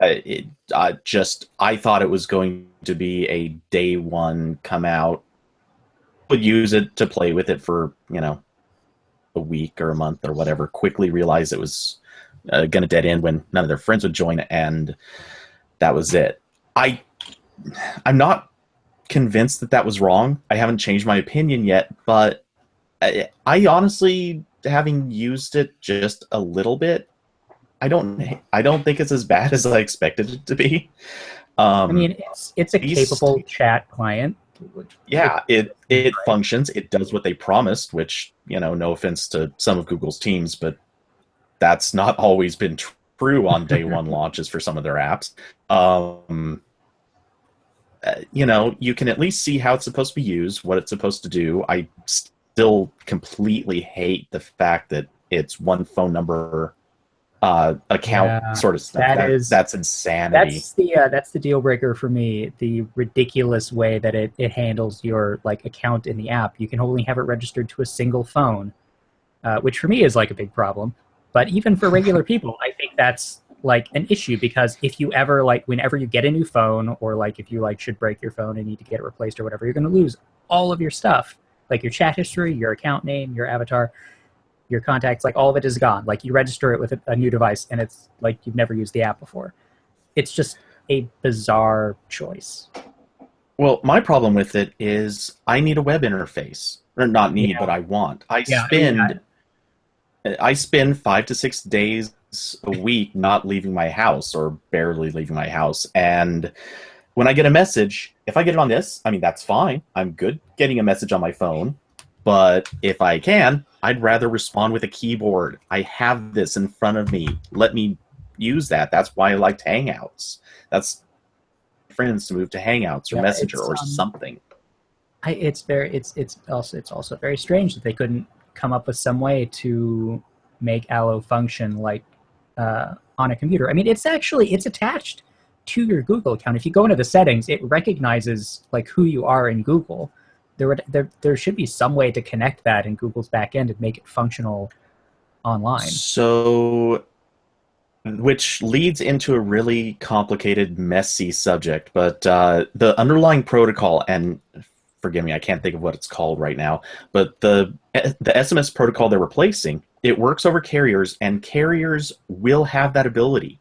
thought it was going to be a day one come out, would use it to play with it for a week or a month or whatever, quickly realized it was going to dead end when none of their friends would join, and that was it. I'm not convinced that was wrong. I haven't changed my opinion yet, but I honestly, having used it just a little bit, I don't think it's as bad as I expected it to be. I mean, it's a capable chat client. Yeah, it functions. It does what they promised, which, no offense to some of Google's teams, but that's not always been true on day one launches for some of their apps. You can at least see how it's supposed to be used, what it's supposed to do. I still completely hate the fact that it's one phone number account sort of stuff. That's insanity. That's the deal breaker for me. The ridiculous way that it handles your account in the app. You can only have it registered to a single phone, which for me is a big problem. But even for regular people, I think that's an issue, because if you ever whenever you get a new phone, or if you should break your phone and need to get it replaced or whatever, you're going to lose all of your stuff. Like your chat history, your account name, your avatar, your contacts, like all of it is gone. Like you register it with a new device and it's like you've never used the app before. It's just a bizarre choice. Well, my problem with it is I need a web interface. Or not need, but I want. I spend 5 to 6 days a week not leaving my house or barely leaving my house. And when I get a message, if I get it on this, I mean, that's fine. I'm good getting a message on my phone. But if I can, I'd rather respond with a keyboard. I have this in front of me. Let me use that. That's why I liked Hangouts. That's friends to move to Hangouts or Messenger or something. It's also very strange that they couldn't come up with some way to make Allo function like on a computer. I mean, it's attached to your Google account. If you go into the settings, it recognizes like who you are in Google. There should be some way to connect that in Google's backend and make it functional online. So, which leads into a really complicated, messy subject. But the underlying protocol, and forgive me, I can't think of what it's called right now, but the SMS protocol they're replacing, it works over carriers, and carriers will have that ability.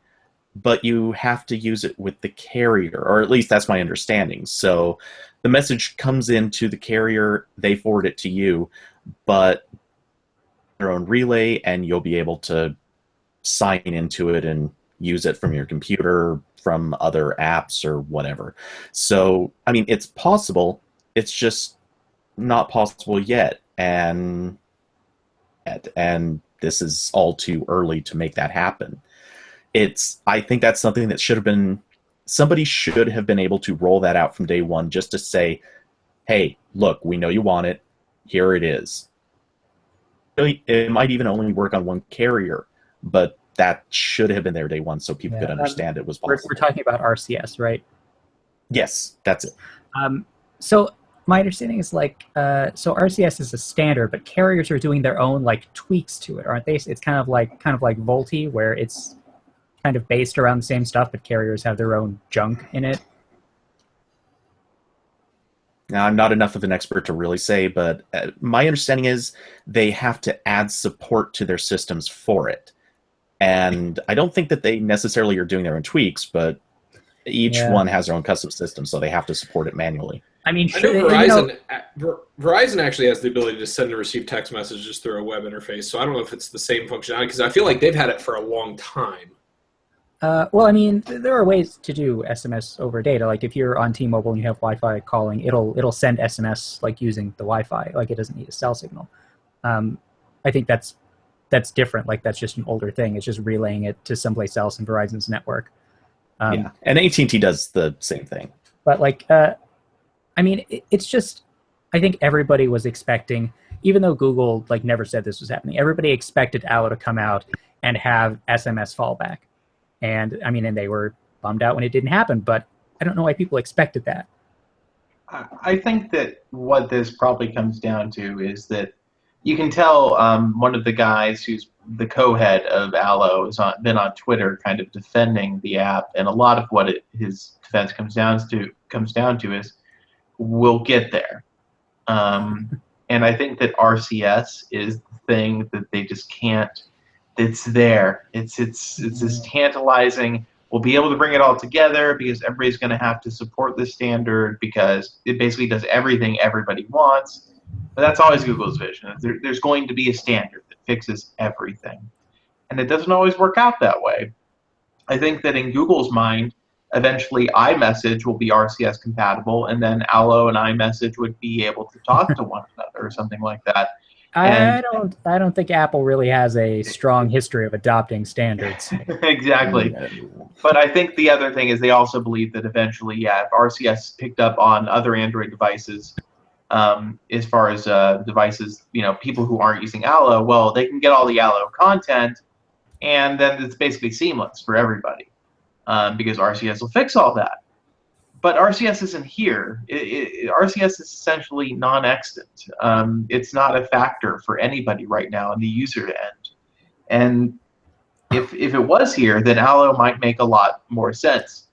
But you have to use it with the carrier, or at least that's my understanding. So the message comes into the carrier, they forward it to you, but their own relay, and you'll be able to sign into it and use it from your computer, from other apps or whatever. So, I mean, it's possible. It's just not possible yet. And this is all too early to make that happen. I think that's something that somebody should have been able to roll that out from day one, just to say, hey, look, we know you want it. Here it is. It might even only work on one carrier, but that should have been there day one so people could understand it was possible. We're talking about RCS, right? Yes, that's it. So my understanding is so RCS is a standard, but carriers are doing their own like tweaks to it, aren't they? It's kind of like VoLTE, where it's kind of based around the same stuff, but carriers have their own junk in it. Now, I'm not enough of an expert to really say, but my understanding is they have to add support to their systems for it. And I don't think that they necessarily are doing their own tweaks, but each one has their own custom system, so they have to support it manually. I mean, I know Verizon actually has the ability to send and receive text messages through a web interface, so I don't know if it's the same functionality, because I feel like they've had it for a long time. Well, I mean, there are ways to do SMS over data. Like if you're on T-Mobile and you have Wi-Fi calling, it'll send SMS like using the Wi-Fi. Like it doesn't need a cell signal. I think that's different. Like that's just an older thing. It's just relaying it to someplace else in Verizon's network. And AT&T does the same thing. But like, I mean, it's just, I think everybody was expecting, even though Google like never said this was happening, everybody expected Allo to come out and have SMS fallback. And I mean, and they were bummed out when it didn't happen, but I don't know why people expected that. I think that what this probably comes down to is that you can tell one of the guys who's the co-head of Allo has been on Twitter kind of defending the app, and a lot of what his defense comes down to is we'll get there. And I think that RCS is the thing that they just can't. It's there. It's this tantalizing. We'll be able to bring it all together because everybody's going to have to support this standard because it basically does everything everybody wants. But that's always Google's vision. There's going to be a standard that fixes everything. And it doesn't always work out that way. I think that in Google's mind, eventually iMessage will be RCS compatible, and then Allo and iMessage would be able to talk to one another or something like that. I don't think Apple really has a strong history of adopting standards. Exactly. But I think the other thing is they also believe that eventually, if RCS picked up on other Android devices, as far as devices, people who aren't using Allo, well, they can get all the Allo content, and then it's basically seamless for everybody because RCS will fix all that. But RCS isn't here. RCS is essentially non-extant. It's not a factor for anybody right now on the user end. And if it was here, then Allo might make a lot more sense.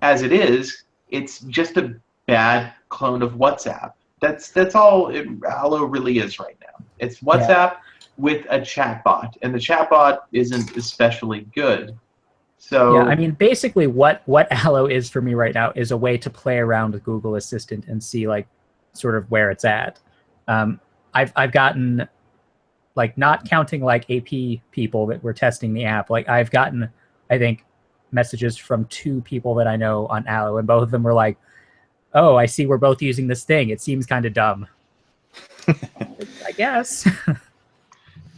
As it is, it's just a bad clone of WhatsApp. That's all Allo really is right now. It's WhatsApp with a chatbot, and the chatbot isn't especially good. So yeah, I mean, basically, what Allo is for me right now is a way to play around with Google Assistant and see like sort of where it's at. I've gotten, like, not counting like AP people that were testing the app, like I've gotten, I think, messages from 2 people that I know on Allo, and both of them were like, "Oh, I see we're both using this thing. It seems kind of dumb." I guess.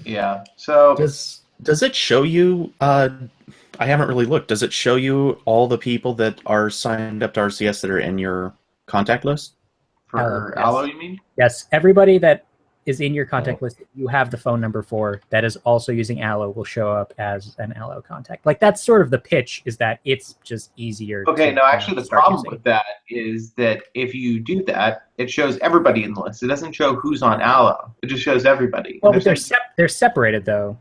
yeah. So does it show you? I haven't really looked. Does it show you all the people that are signed up to RCS that are in your contact list? for Yes. Allo, you mean? Yes, everybody that is in your contact list that you have the phone number for that is also using Allo will show up as an Allo contact. Like, that's sort of the pitch, is that it's just easier. Okay, to, no, actually, the start problem using. with that is that if you do that, it shows everybody in the list. It doesn't show who's on Allo. It just shows everybody. Well, but they're separated though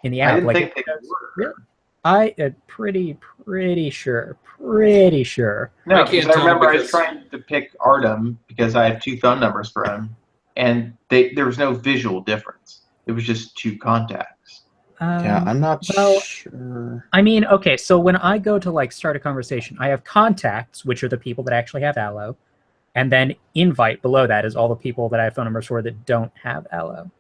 in the app. I didn't like, think they were. Really? I am pretty sure. Pretty sure. No, I can't because I tell remember I was because- trying to pick Artem because I have 2 phone numbers for him, and there was no visual difference. It was just 2 contacts. Yeah, I'm not well, sure. I mean, okay, so when I go to like start a conversation, I have contacts, which are the people that actually have Allo, and then invite below that is all the people that I have phone numbers for that don't have Allo.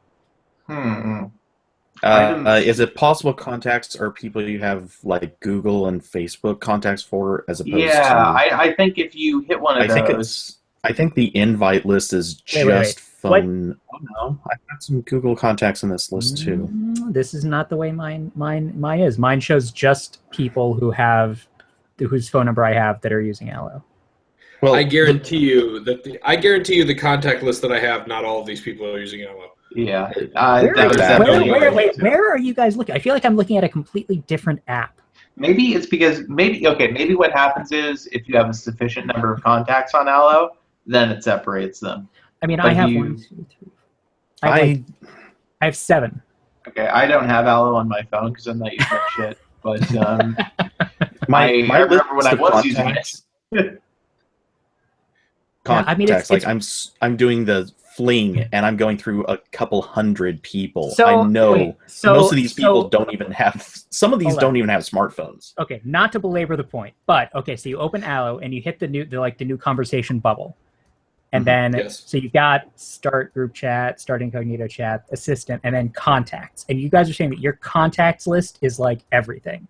Is it possible contacts are people you have like Google and Facebook contacts for, as opposed Yeah, to? I think if you hit one of those, I think the invite list is just Wait. phone. Oh no, I've got some Google contacts in this list too. This is not the way mine is. Mine shows just people whose phone number I have that are using Allo. Well, I guarantee you the contact list that I have, not all of these people are using Allo. yeah, Where, that was definitely where are you guys looking? I feel like I'm looking at a completely different app. Maybe it's because maybe what happens is if you have a sufficient number of contacts on Allo, then it separates them. I mean, But I have you- 1, 2, 3. I have 7. Okay, I don't have Allo on my phone because I'm not using that shit. But my I remember when list I of was using contacts. it. Yeah, I mean, Contacts, it's- I'm doing the fling and I'm going through a couple hundred people. So, I know wait, most of these people so- don't even have. Some of these Hold on. don't even have smartphones. Okay, not to belabor the point, but okay, so you open Allo and you hit the new conversation bubble. And then, Yes. so you've got start group chat, start incognito chat, assistant, and then contacts. And you guys are saying that your contacts list is like everything.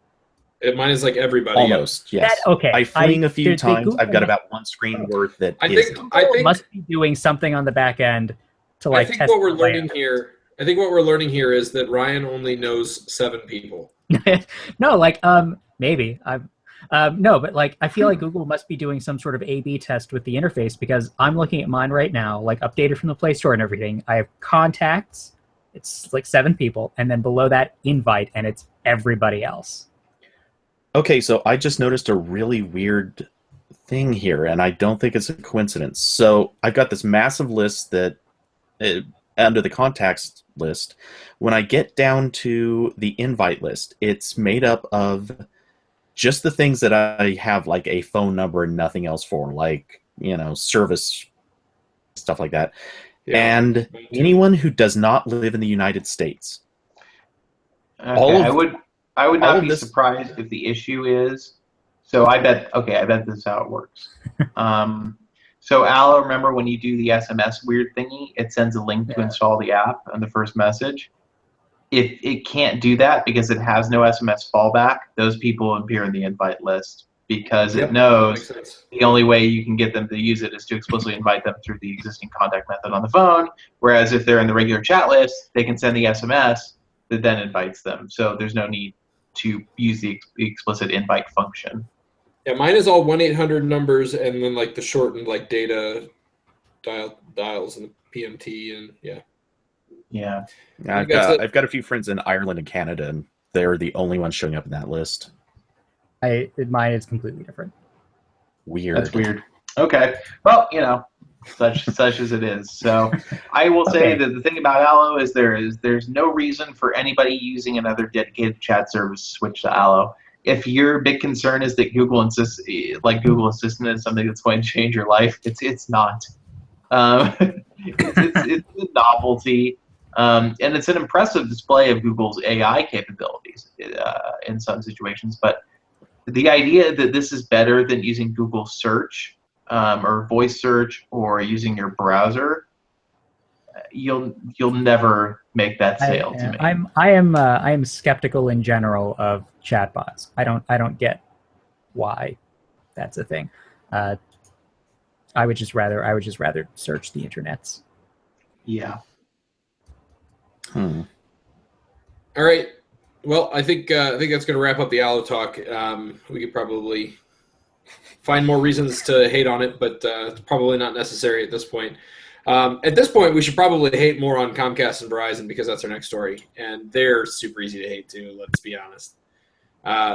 Mine is like everybody. Almost, yes. Okay. I fling a few the times. Google I've got about 1 screen worth that I isn't. think- I think- must be doing something on the back end to like I think test what we're the layout. learning here. I think what we're learning here is that Ryan only knows 7 people. No, like maybe no, but like I feel like Google must be doing some sort of A/B test with the interface, because I'm looking at mine right now, like updated from the Play Store and everything. I have contacts, it's like 7 people, and then below that invite, and it's everybody else. Okay, so I just noticed a really weird thing here, and I don't think it's a coincidence. So I've got this massive list that, under the contacts list, when I get down to the invite list, it's made up of just the things that I have like a phone number and nothing else for, like, service, stuff like that. Yeah. And anyone who does not live in the United States. Okay, I would all not of be this- surprised if the issue is. So I bet this is how it works. So Allo, remember when you do the SMS weird thingy, it sends a link to install the app on the first message. If it can't do that because it has no SMS fallback, those people appear in the invite list because Yep, it that knows makes sense. the only way you can get them to use it is to explicitly invite them through the existing contact method on the phone. Whereas if they're in the regular chat list, they can send the SMS that then invites them. So there's no need to use the explicit invite function. Yeah, mine is all 1-800 numbers and then like the shortened like data dials and the PMT and yeah. Yeah. I've got a few friends in Ireland and Canada, and they're the only ones showing up in that list. Mine is completely different. Weird. That's weird. Okay. Well, such as it is. So I will say that the thing about Allo is there's no reason for anybody using another dedicated chat service to switch to Allo. If your big concern is that Google Assistant is something that's going to change your life, it's not. It's a novelty, and it's an impressive display of Google's AI capabilities in some situations. But the idea that this is better than using Google search or voice search or using your browser, you'll never make that sale to me. I am skeptical in general of chatbots. I don't get why that's a thing. I would just rather search the internets. Yeah. All right. Well, I think that's going to wrap up the Allo talk. We could probably find more reasons to hate on it, but it's probably not necessary at this point. At this point, we should probably hate more on Comcast and Verizon because that's our next story, and they're super easy to hate too. Let's be honest.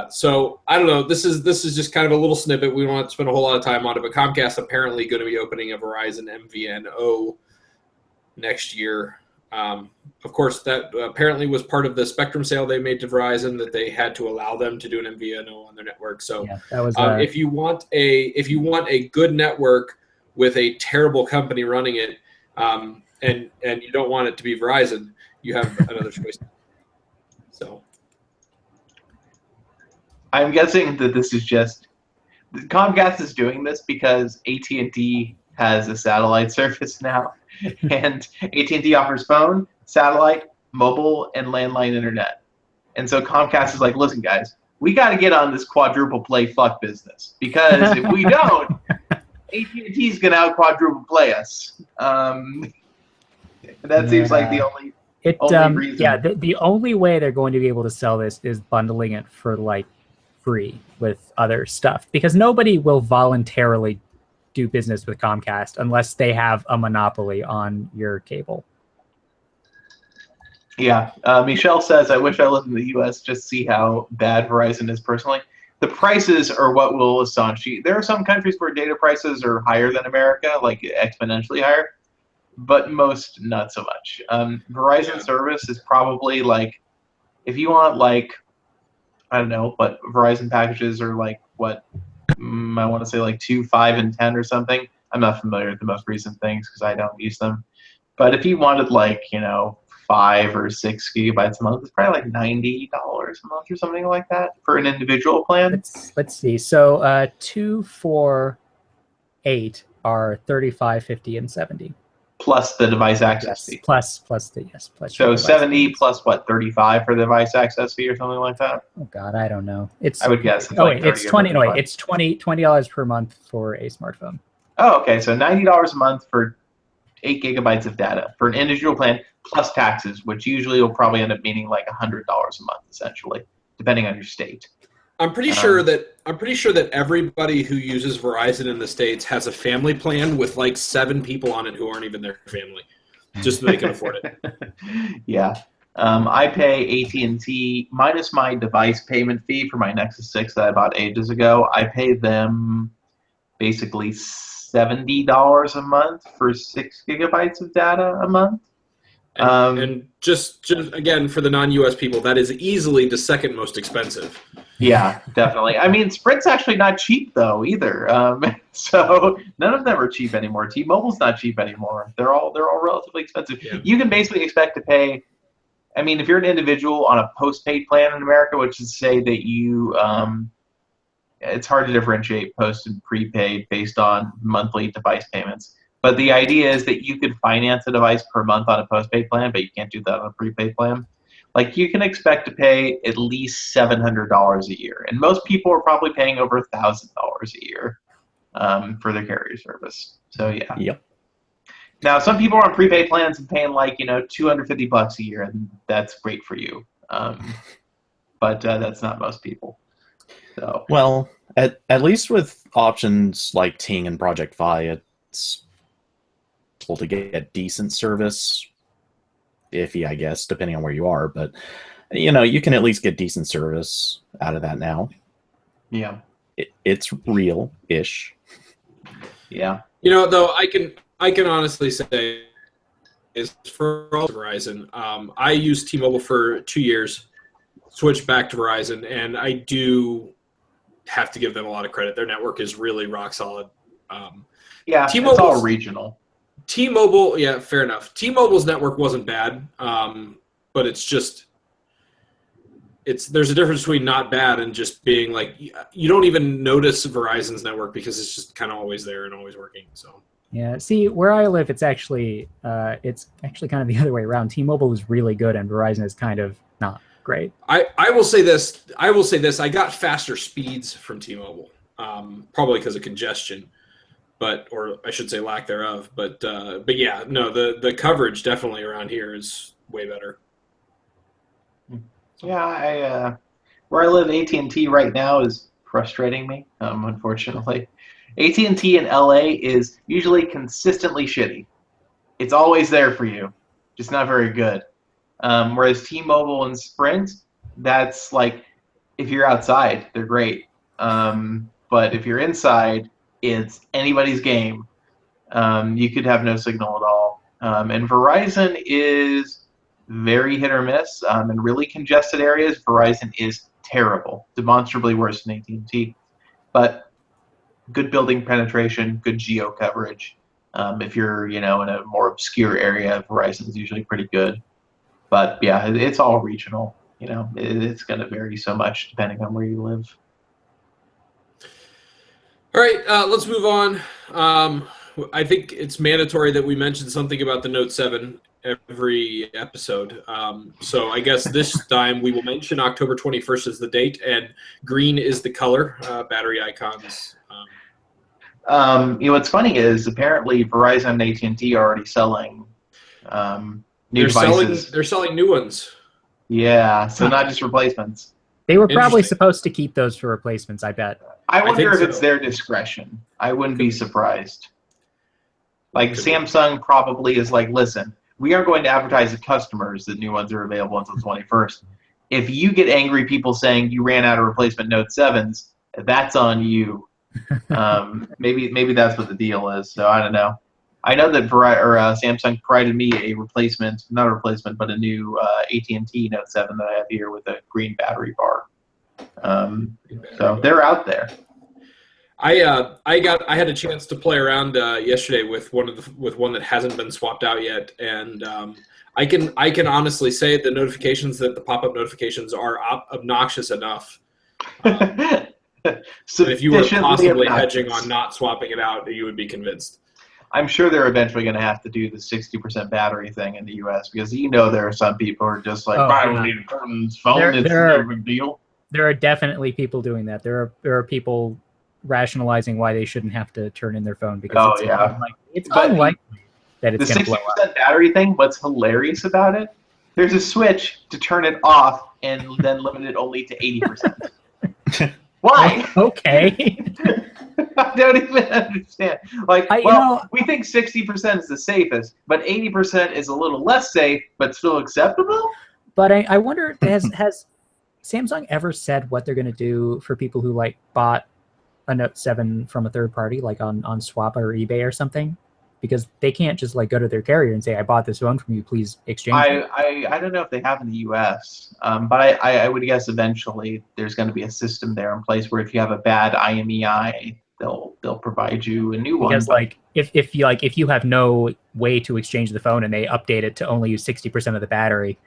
So I don't know. This is just kind of a little snippet. We don't want to spend a whole lot of time on it, but Comcast apparently going to be opening a Verizon MVNO next year. Of course, that apparently was part of the spectrum sale they made to Verizon, that they had to allow them to do an MVNO on their network. So yeah, that was, if you want a good network with a terrible company running it, and you don't want it to be Verizon, you have another choice. So I'm guessing that this is just Comcast is doing this because AT&T has a satellite service now, and AT&T offers phone, satellite, mobile, and landline internet. And so Comcast is like, listen, guys, we got to get on this quadruple play fuck business, because if we don't, AT&T is going to out quadruple play us. That seems like the only reason. Yeah, the only way they're going to be able to sell this is bundling it for like free with other stuff, because nobody will voluntarily do business with Comcast unless they have a monopoly on your cable. Yeah. Michelle says, I wish I lived in the U.S. just to see how bad Verizon is personally. The prices are what will astonish you. There are some countries where data prices are higher than America, like exponentially higher, but most not so much. Verizon service is probably like, if you want like, I don't know, but Verizon packages are like what, I want to say like 2, 5, and 10 or something. I'm not familiar with the most recent things because I don't use them. But if you wanted like, 5 or 6 gigabytes a month, it's probably like $90 a month or something like that for an individual plan. Let's see. So 2, 4, 8 are 35, 50, and 70. Plus the device access fee. Plus so 70 plus what, 35 for the device access fee or something like that? Oh God, I don't know. I would guess. It's 20. No, wait, it's $20 per month for a smartphone. Oh, okay. So $90 a month for 8 gigabytes of data for an individual plan plus taxes, which usually will probably end up meaning like $100 a month, essentially, depending on your state. I'm pretty sure that everybody who uses Verizon in the States has a family plan with like 7 people on it who aren't even their family, just so they can afford it. Yeah. I pay AT&T minus my device payment fee for my Nexus 6 that I bought ages ago. I pay them basically $70 a month for 6 gigabytes of data a month. And just again, for the non-US people, that is easily the second most expensive. Yeah, definitely. I mean, Sprint's actually not cheap though either. So none of them are cheap anymore. T-Mobile's not cheap anymore. They're all relatively expensive. Yeah. You can basically expect to pay. I mean, if you're an individual on a postpaid plan in America, which is to say that you, it's hard to differentiate post and prepaid based on monthly device payments. But the idea is that you could finance a device per month on a postpaid plan, but you can't do that on a prepaid plan. Like, you can expect to pay at least $700 a year. And most people are probably paying over $1,000 a year for their carrier service. So, yeah. Yep. Now, some people are on prepaid plans and paying like, $250 a year, and that's great for you. But that's not most people. So. Well, at least with options like Ting and Project Fi, it's to get decent service, iffy, I guess, depending on where you are. But, you can at least get decent service out of that now. Yeah. It's real-ish. Yeah. Though I can honestly say is for all Verizon, I used T-Mobile for 2 years, switched back to Verizon, and I do have to give them a lot of credit. Their network is really rock solid. Yeah, T-Mobile's, it's all regional. T-Mobile, yeah, fair enough. T-Mobile's network wasn't bad, but it's just there's a difference between not bad and just being like you don't even notice Verizon's network because it's just kind of always there and always working. So yeah, see, where I live, it's actually kind of the other way around. T-Mobile is really good, and Verizon is kind of not great. I will say this. I got faster speeds from T-Mobile, probably because of congestion, or I should say lack thereof. But yeah, no, the coverage definitely around here is way better. Yeah, where I live, AT&T right now is frustrating me. Unfortunately, AT&T in LA is usually consistently shitty. It's always there for you, just not very good. Whereas T-Mobile and Sprint, that's like if you're outside, they're great. But if you're inside, it's anybody's game. You could have no signal at all. And Verizon is very hit or miss. In really congested areas, Verizon is terrible, demonstrably worse than AT&T. But good building penetration, good geo coverage. If you're, in a more obscure area, Verizon is usually pretty good. But yeah, it's all regional. It's going to vary so much depending on where you live. All right, let's move on. I think it's mandatory that we mention something about the Note 7 every episode. So I guess this time we will mention October 21st is the date, and green is the color, battery icons. What's funny is apparently Verizon and AT&T are already selling new devices. They're selling new ones. Yeah, so not just replacements. They were probably supposed to keep those for replacements, I bet. I wonder if it's their discretion. I wouldn't be surprised. Like Samsung probably is like, listen, we aren't going to advertise to customers that new ones are available until the 21st. If you get angry people saying you ran out of replacement Note 7s, that's on you. Maybe that's what the deal is. So I don't know. I know that Samsung provided me a replacement, not a replacement, but a new AT&T Note 7 that I have here with a green battery bar. So they're out there. I had a chance to play around yesterday with one that hasn't been swapped out yet, and I can honestly say the pop-up notifications are obnoxious enough. If you were possibly hedging on not swapping it out, you would be convinced. I'm sure they're eventually going to have to do the 60% battery thing in the U.S. because there are some people who are just like, I don't need a person's phone. It's no big deal. There are definitely people doing that. There are people rationalizing why they shouldn't have to turn in their phone because it's unlikely that it's going to blow up. The 60% battery thing, what's hilarious about it, there's a switch to turn it off and then limit it only to 80%. Why? Okay. I don't even understand. We think 60% is the safest, but 80% is a little less safe, but still acceptable? But I wonder, has Samsung ever said what they're going to do for people who bought a Note 7 from a third party, like on Swap or eBay or something? Because they can't just go to their carrier and say, I bought this phone from you, please exchange it. I don't know if they have in the US, but I would guess eventually there's going to be a system there in place where if you have a bad IMEI, they'll provide you a new one. Because if you have no way to exchange the phone and they update it to only use 60% of the battery,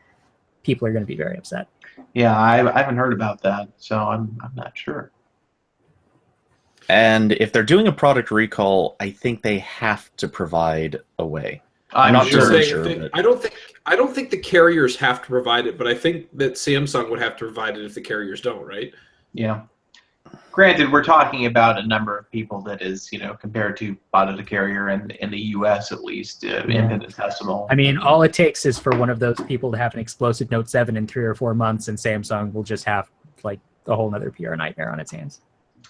people are going to be very upset. Yeah, I haven't heard about that, so I'm not sure. And if they're doing a product recall, I think they have to provide a way. I'm not sure. I don't think the carriers have to provide it, but I think that Samsung would have to provide it if the carriers don't, right? Yeah. Granted, we're talking about a number of people that is, compared to bought at a carrier in the U.S. at least, infinitesimal. I mean, all it takes is for one of those people to have an explosive Note 7 in 3 or 4 months, and Samsung will just have a whole other PR nightmare on its hands.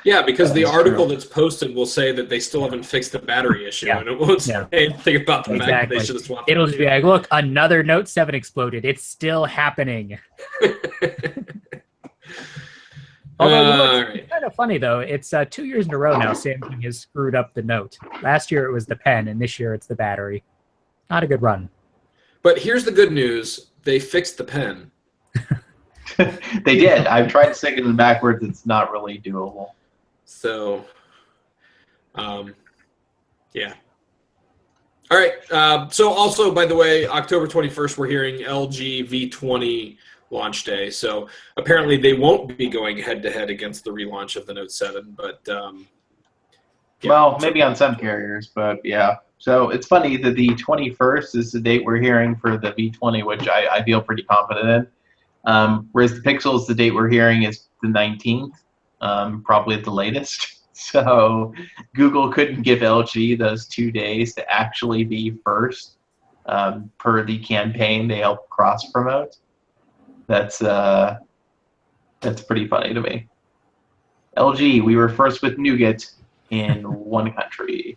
Yeah, because the article that's posted will say that they still haven't fixed the battery issue, and it won't say anything about the fact that they should have swapped it. It'll just be like, look, another Note 7 exploded. It's still happening. Although it's kind of funny, though. It's 2 years in a row now Samsung has screwed up the Note. Last year it was the pen, and this year it's the battery. Not a good run. But here's the good news. They fixed the pen. They did. I've tried sticking it backwards. It's not really doable. So, yeah. All right. So also, by the way, October 21st, we're hearing LG V20 launch day. So apparently they won't be going head-to-head against the relaunch of the Note 7. But well, maybe on some carriers, but yeah. So it's funny that the 21st is the date we're hearing for the V20, which I feel pretty confident in. Whereas the Pixel, the date we're hearing is the 19th, probably at the latest. So Google couldn't give LG those 2 days to actually be first per the campaign they helped cross promote. That's pretty funny to me. LG, we were first with nougat in one country.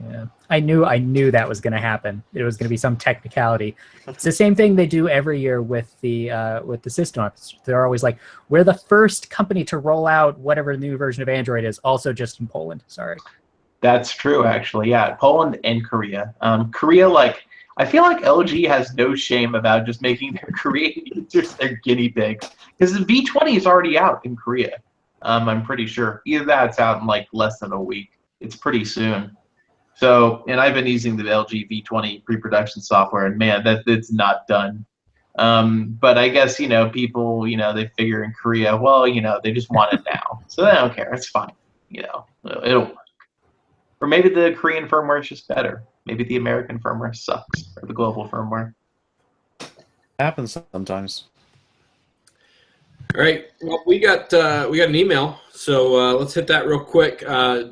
Yeah, I knew that was going to happen. It was going to be some technicality. It's the same thing they do every year with the system. They're always like, we're the first company to roll out whatever new version of Android is, also just in Poland. Sorry. That's true, actually. Yeah, Poland and Korea. Korea, like, I feel like LG has no shame about just making their Korean users their guinea pigs, because the V20 is already out in Korea. I'm pretty sure. Either that's out in like less than a week. It's pretty soon. So, and I've been using the LG V20 pre-production software, and man, it's not done. But I guess, people, they figure in Korea, well, they just want it now. So they don't care. It's fine. It'll work. Or maybe the Korean firmware is just better. Maybe the American firmware sucks, or the global firmware. Happens sometimes. All right. Well, we got an email, so let's hit that real quick.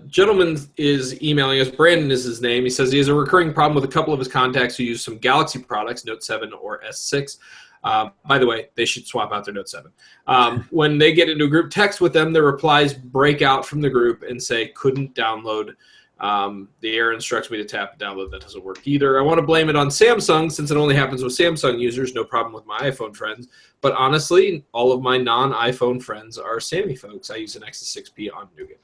Gentleman is emailing us. Brandon is his name. He says he has a recurring problem with a couple of his contacts who use some Galaxy products, Note 7 or S6. By the way, they should swap out their Note 7. When they get into a group text with them, their replies break out from the group and say, couldn't download. The error instructs me to tap and download. That doesn't work either. I want to blame it on Samsung since it only happens with Samsung users. No problem with my iPhone friends. But honestly, all of my non-iPhone friends are Sammy folks. I use an Nexus 6P on Nougat.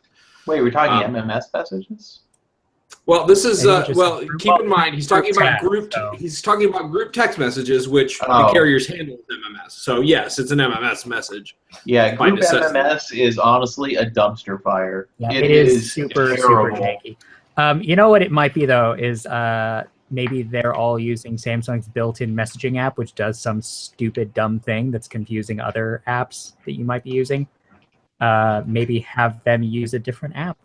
Wait, we're talking MMS messages? Well, this is keep in mind he's talking about group text messages, which the carriers handle with MMS. So yes, it's an MMS message. Yeah, group MMS is honestly a dumpster fire. Yeah, it is super janky. You know what it might be though is maybe they're all using Samsung's built-in messaging app, which does some stupid dumb thing that's confusing other apps that you might be using. Maybe have them use a different app.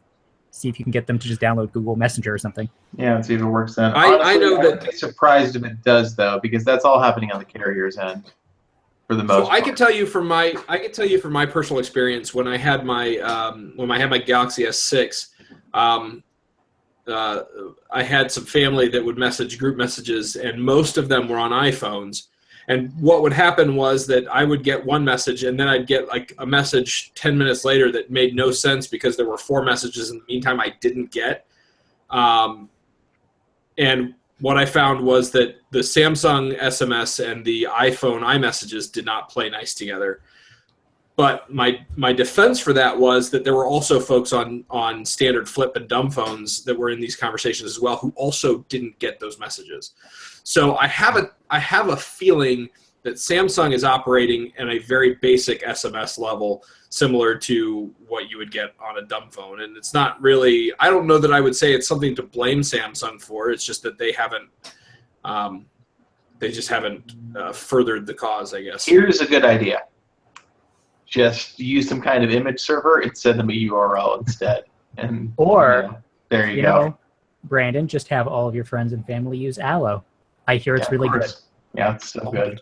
See if you can get them to just download Google Messenger or something. Yeah, and see if it works then. I know that. I'd be surprised if it does though, because that's all happening on the carrier's end, for the most part. I can tell you from my personal experience when I had my Galaxy S6, I had some family that would message group messages, and most of them were on iPhones. And what would happen was that I would get one message, and then I'd get like a message 10 minutes later that made no sense because there were 4 messages in the meantime I didn't get. And what I found was that the Samsung SMS and the iPhone iMessages did not play nice together. But my defense for that was that there were also folks on standard flip and dumb phones that were in these conversations as well who also didn't get those messages. So I have a feeling that Samsung is operating at a very basic SMS level, similar to what you would get on a dumb phone. And it's not really, I don't know that I would say it's something to blame Samsung for. It's just that they haven't, furthered the cause, I guess. Here's a good idea. Just use some kind of image server and send them a URL instead. And there you go. Brandon, just have all of your friends and family use Allo. I hear it's really good. Yeah, it's so good.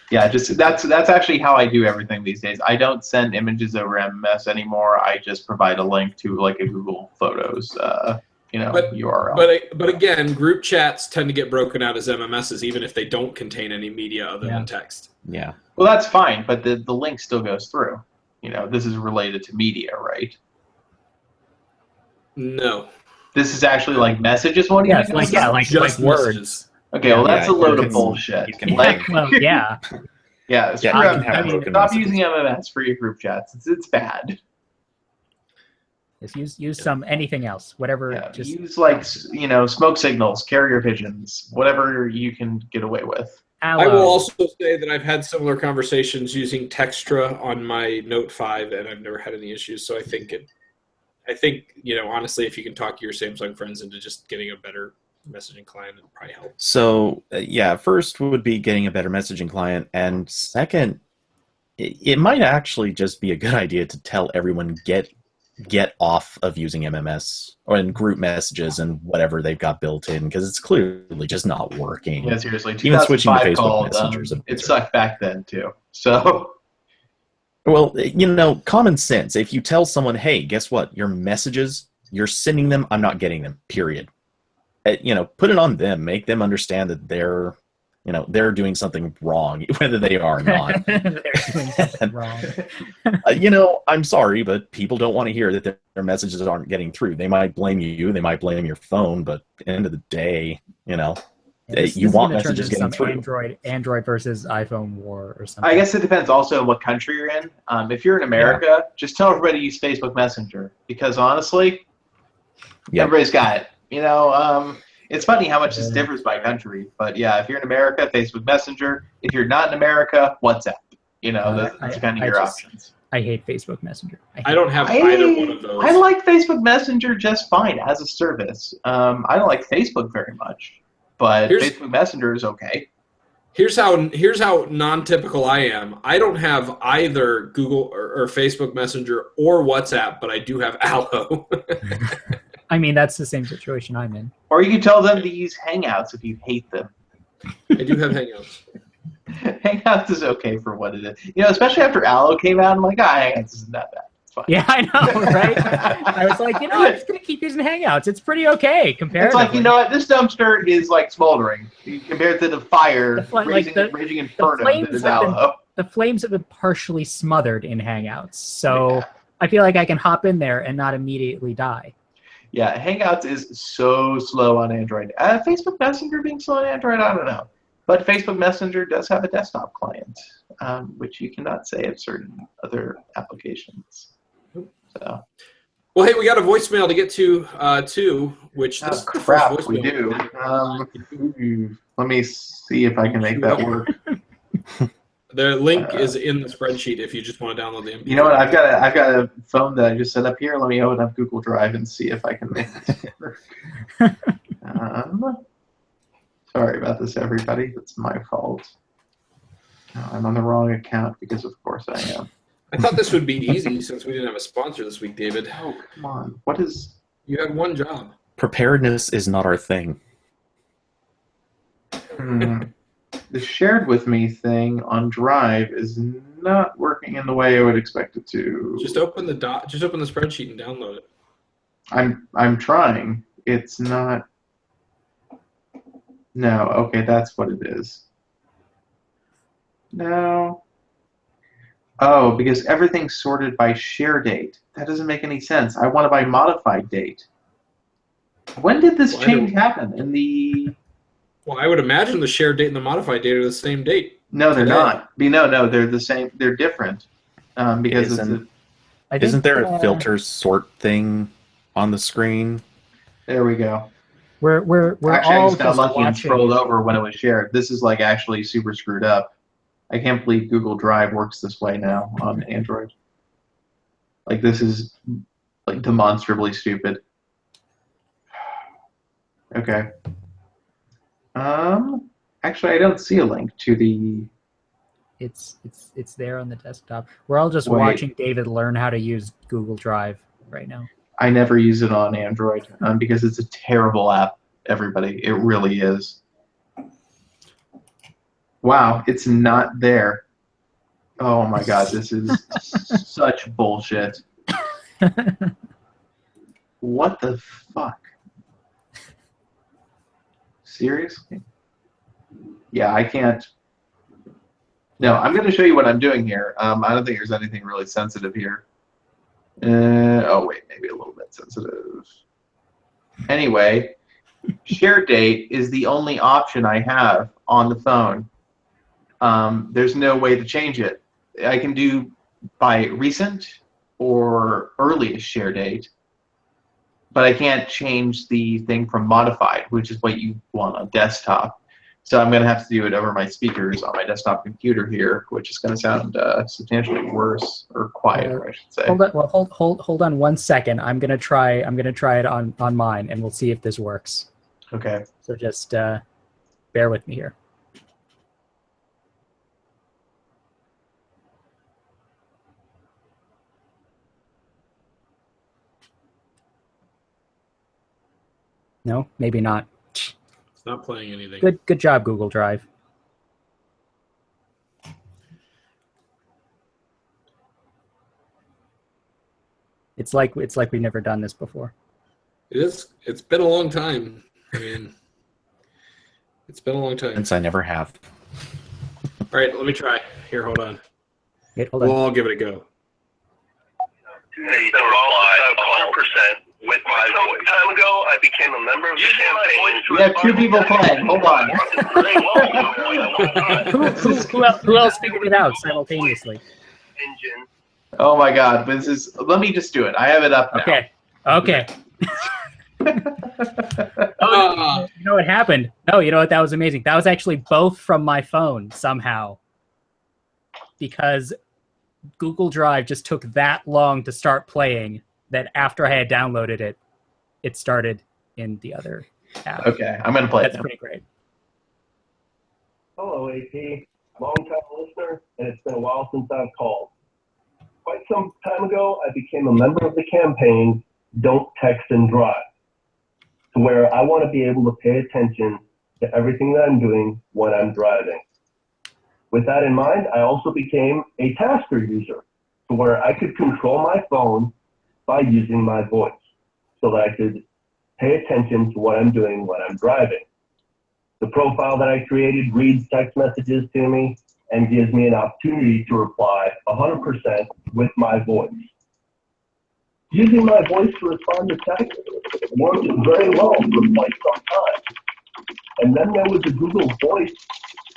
Yeah, just that's actually how I do everything these days. I don't send images over MMS anymore. I just provide a link to like a Google Photos URL. But again, group chats tend to get broken out as MMSs even if they don't contain any media other than text. Yeah. Well, that's fine, but the link still goes through. This is related to media, right? No. This is actually like messages. What do you mean? Like words. Okay, well that's a load of bullshit. Yeah. Stop using MMS for your group chats. It's bad. Just use some anything else, whatever. Yeah, just use smoke signals, carrier pigeons, whatever you can get away with. I will also say that I've had similar conversations using Textra on my Note 5, and I've never had any issues. So I think I think, honestly, if you can talk your Samsung friends into just getting a better messaging client, it'd probably help. So, first would be getting a better messaging client, and second, it might actually just be a good idea to tell everyone get off of using MMS or in group messages and whatever they've got built in, because it's clearly just not working. Yeah, seriously. Even switching to 2005 Facebook called, Messengers. It sucked back then, too. So... Well, common sense. If you tell someone, hey, guess what? Your messages, you're sending them, I'm not getting them, period. Put it on them. Make them understand that they're doing something wrong, whether they are or not. They're doing something wrong. I'm sorry, but people don't want to hear that their messages aren't getting through. They might blame you, they might blame your phone, but at the end of the day, you want messages getting through. Android versus iPhone war or something. I guess it depends also on what country you're in. If you're in America, just tell everybody to use Facebook Messenger, because honestly, everybody's got it. It's funny how much this differs by country, but yeah, if you're in America, Facebook Messenger. If you're not in America, WhatsApp. That's kind of your options. I hate Facebook Messenger. I don't have either one of those. I like Facebook Messenger just fine as a service. I don't like Facebook very much, but Facebook Messenger is okay. Here's how non-typical I am. I don't have either Google or Facebook Messenger or WhatsApp, but I do have Allo. I mean, that's the same situation I'm in. Or you can tell them to use Hangouts if you hate them. I do have Hangouts. Hangouts is okay for what it is. Especially after Allo came out, I'm like, Hangouts isn't that bad. It's fine. Yeah, I know, right? I was like, I'm just going to keep using Hangouts. It's pretty okay comparatively. It's like, what? This dumpster is like smoldering compared to the fire raging inferno that is Allo. The flames have been partially smothered in Hangouts. So I feel like I can hop in there and not immediately die. Yeah, Hangouts is so slow on Android. Facebook Messenger being slow on Android, I don't know. But Facebook Messenger does have a desktop client, which you cannot say of certain other applications. So. Well, hey, we got a voicemail to get to, too, which this crap, we do. Let me see if I can make that work. The link is in the spreadsheet if you just want to download the MP3. You know what? I've got a phone that I just set up here. Let me open up Google Drive and see if I can make this work. Sorry about this, everybody. It's my fault. No, I'm on the wrong account because, of course, I am. I thought this would be easy since we didn't have a sponsor this week, David. Oh, come on. What is... You had one job. Preparedness is not our thing. The shared with me thing on Drive is not working in the way I would expect it to. Just open the spreadsheet and download it. I'm trying. It's not. No, okay, that's what it is. No. Oh, because everything's sorted by share date. That doesn't make any sense. I want to buy modified date. When did this change happen? In the... Well, I would imagine the share date and the modified date are the same date. No, they're not. No, they're the same. They're different. Because isn't there a filter sort thing on the screen? There we go. We're actually, all I just got lucky and watching. scrolled over when it was shared. This is like actually super screwed up. I can't believe Google Drive works this way now on Android. Like, this is like demonstrably stupid. Okay. Actually, I don't see a link to the... It's there on the desktop. We're all just watching David learn how to use Google Drive right now. I never use it on Android because it's a terrible app, everybody. It really is. Wow, it's not there. Oh my god, this is such bullshit. What the fuck? Seriously? Yeah, I can't. No, I'm going to show you what I'm doing here. I don't think there's anything really sensitive here. Oh, wait, maybe a little bit sensitive. Anyway, share date is the only option I have on the phone. There's no way to change it. I can do by recent or earliest share date, but I can't change the thing from modified, which is what you want on desktop. So I'm going to have to do it over my speakers on my desktop computer here, which is going to sound substantially worse or quieter, I should say. Hold on. Well, hold on 1 second. I'm gonna try it on mine, and we'll see if this works. Okay. So just bear with me here. No, maybe not. It's not playing anything. Good job, Google Drive. It's like we've never done this before. It is. It's been a long time. I mean, it's been a long time. Since I never have. All right, let me try. Here, hold on. Wait, hold on. We'll all give it a go. They reply 100% with my voice. Some time ago, I became a member of the campaign. We have 2 people playing. Hold on. Who else figured it out simultaneously? Engine. Oh my God! This is. Let me just do it. I have it up now. Okay. Oh, you know what happened? No, you know what? That was amazing. That was actually both from my phone somehow. Because Google Drive just took that long to start playing that after I had downloaded it, it started in the other app. Okay, I'm going to play That's it now. pretty great. Hello, AP. Long-time listener, and it's been a while since I've called. Quite some time ago, I became a member of the campaign, Don't Text and Drive, to where I want to be able to pay attention to everything that I'm doing when I'm driving. With that in mind, I also became a tasker user, to where I could control my phone by using my voice, so that I could pay attention to what I'm doing when I'm driving. The profile that I created reads text messages to me and gives me an opportunity to reply 100% with my voice. Using my voice to respond to text worked very well for quite some time. And then there was a Google Voice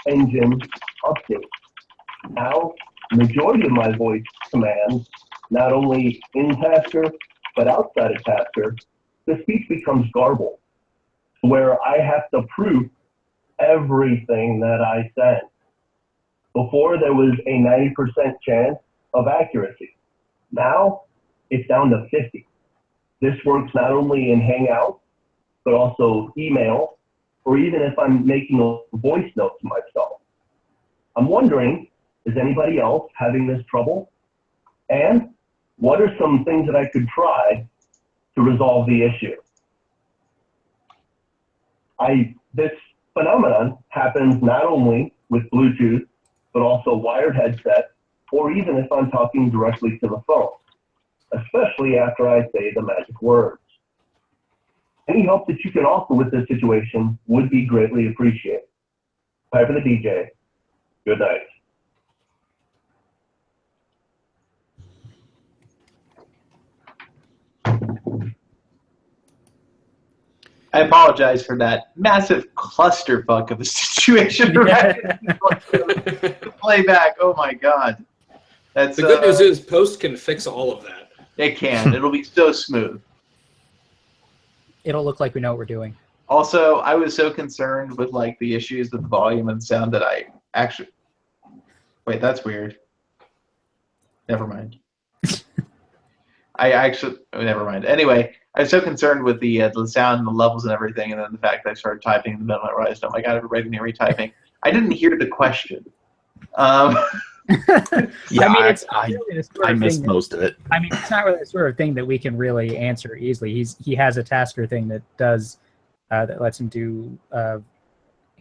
engine update. Now, the majority of my voice commands, not only in Tasker, but outside of Tasker, the speech becomes garbled, where I have to proof everything that I send. Before, there was a 90% chance of accuracy. Now, it's down to 50. This works not only in Hangout, but also email, or even if I'm making a voice note to myself. I'm wondering, is anybody else having this trouble? And what are some things that I could try to resolve the issue? This phenomenon happens not only with Bluetooth, but also wired headset, or even if I'm talking directly to the phone, especially after I say the magic words. Any help that you can offer with this situation would be greatly appreciated. Piper the DJ, good night. I apologize for that massive clusterfuck of a situation. Playback. Oh my God. That's The good news is Post can fix all of that. it can. It'll be so smooth. It'll look like we know what we're doing. Also, I was so concerned with like the issues with the volume and sound that I actually. Wait, that's weird. Never mind. Never mind. Anyway, I was so concerned with the sound and the levels and everything, and then the fact that I started typing in the middle, and I realized, oh my God, everybody's near me typing. I didn't hear the question. Yeah, I mean, it's not really the sort I of missed thing most of it. I mean, it's not really the sort of thing that we can really answer easily. He has a Tasker thing that does that lets him do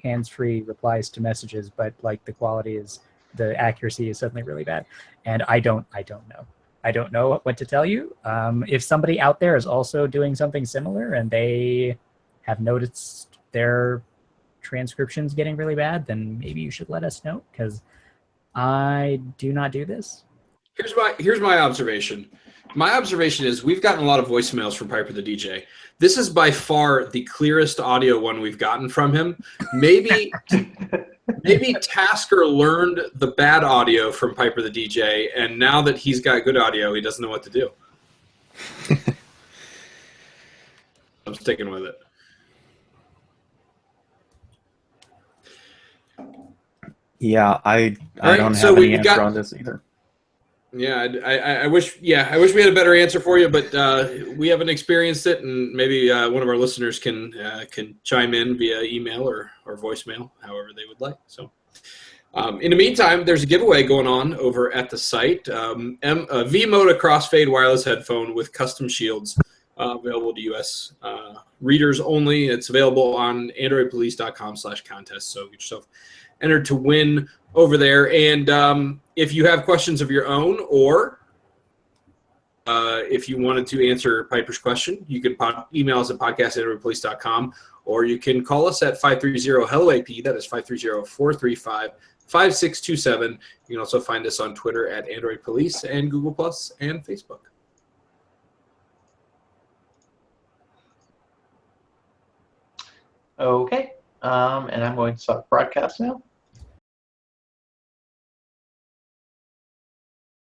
hands-free replies to messages, but like the accuracy is suddenly really bad, and I don't know. I don't know what to tell you. If somebody out there is also doing something similar and they have noticed their transcriptions getting really bad, then maybe you should let us know, because I do not do this. Here's my observation. My observation is we've gotten a lot of voicemails from Piper the DJ. This is by far the clearest audio one we've gotten from him. Maybe Tasker learned the bad audio from Piper the DJ, and now that he's got good audio, he doesn't know what to do. I'm sticking with it. Yeah, I right, don't so have any we've answer got- on this either. Yeah, I wish. Yeah, I wish we had a better answer for you, but we haven't experienced it, and maybe one of our listeners can chime in via email or voicemail, however they would like. So, in the meantime, there's a giveaway going on over at the site. V-Moda Crossfade wireless headphone with custom shields, available to U.S. Readers only. It's available on AndroidPolice.com/contest. So get yourself entered to win over there. And if you have questions of your own, or if you wanted to answer Piper's question, you can email us at podcast@androidpolice.com, or you can call us at 530-HELLO-AP. That is 530-435-5627. You can also find us on Twitter at Android Police and Google Plus and Facebook. Okay. And I'm going to stop broadcast now.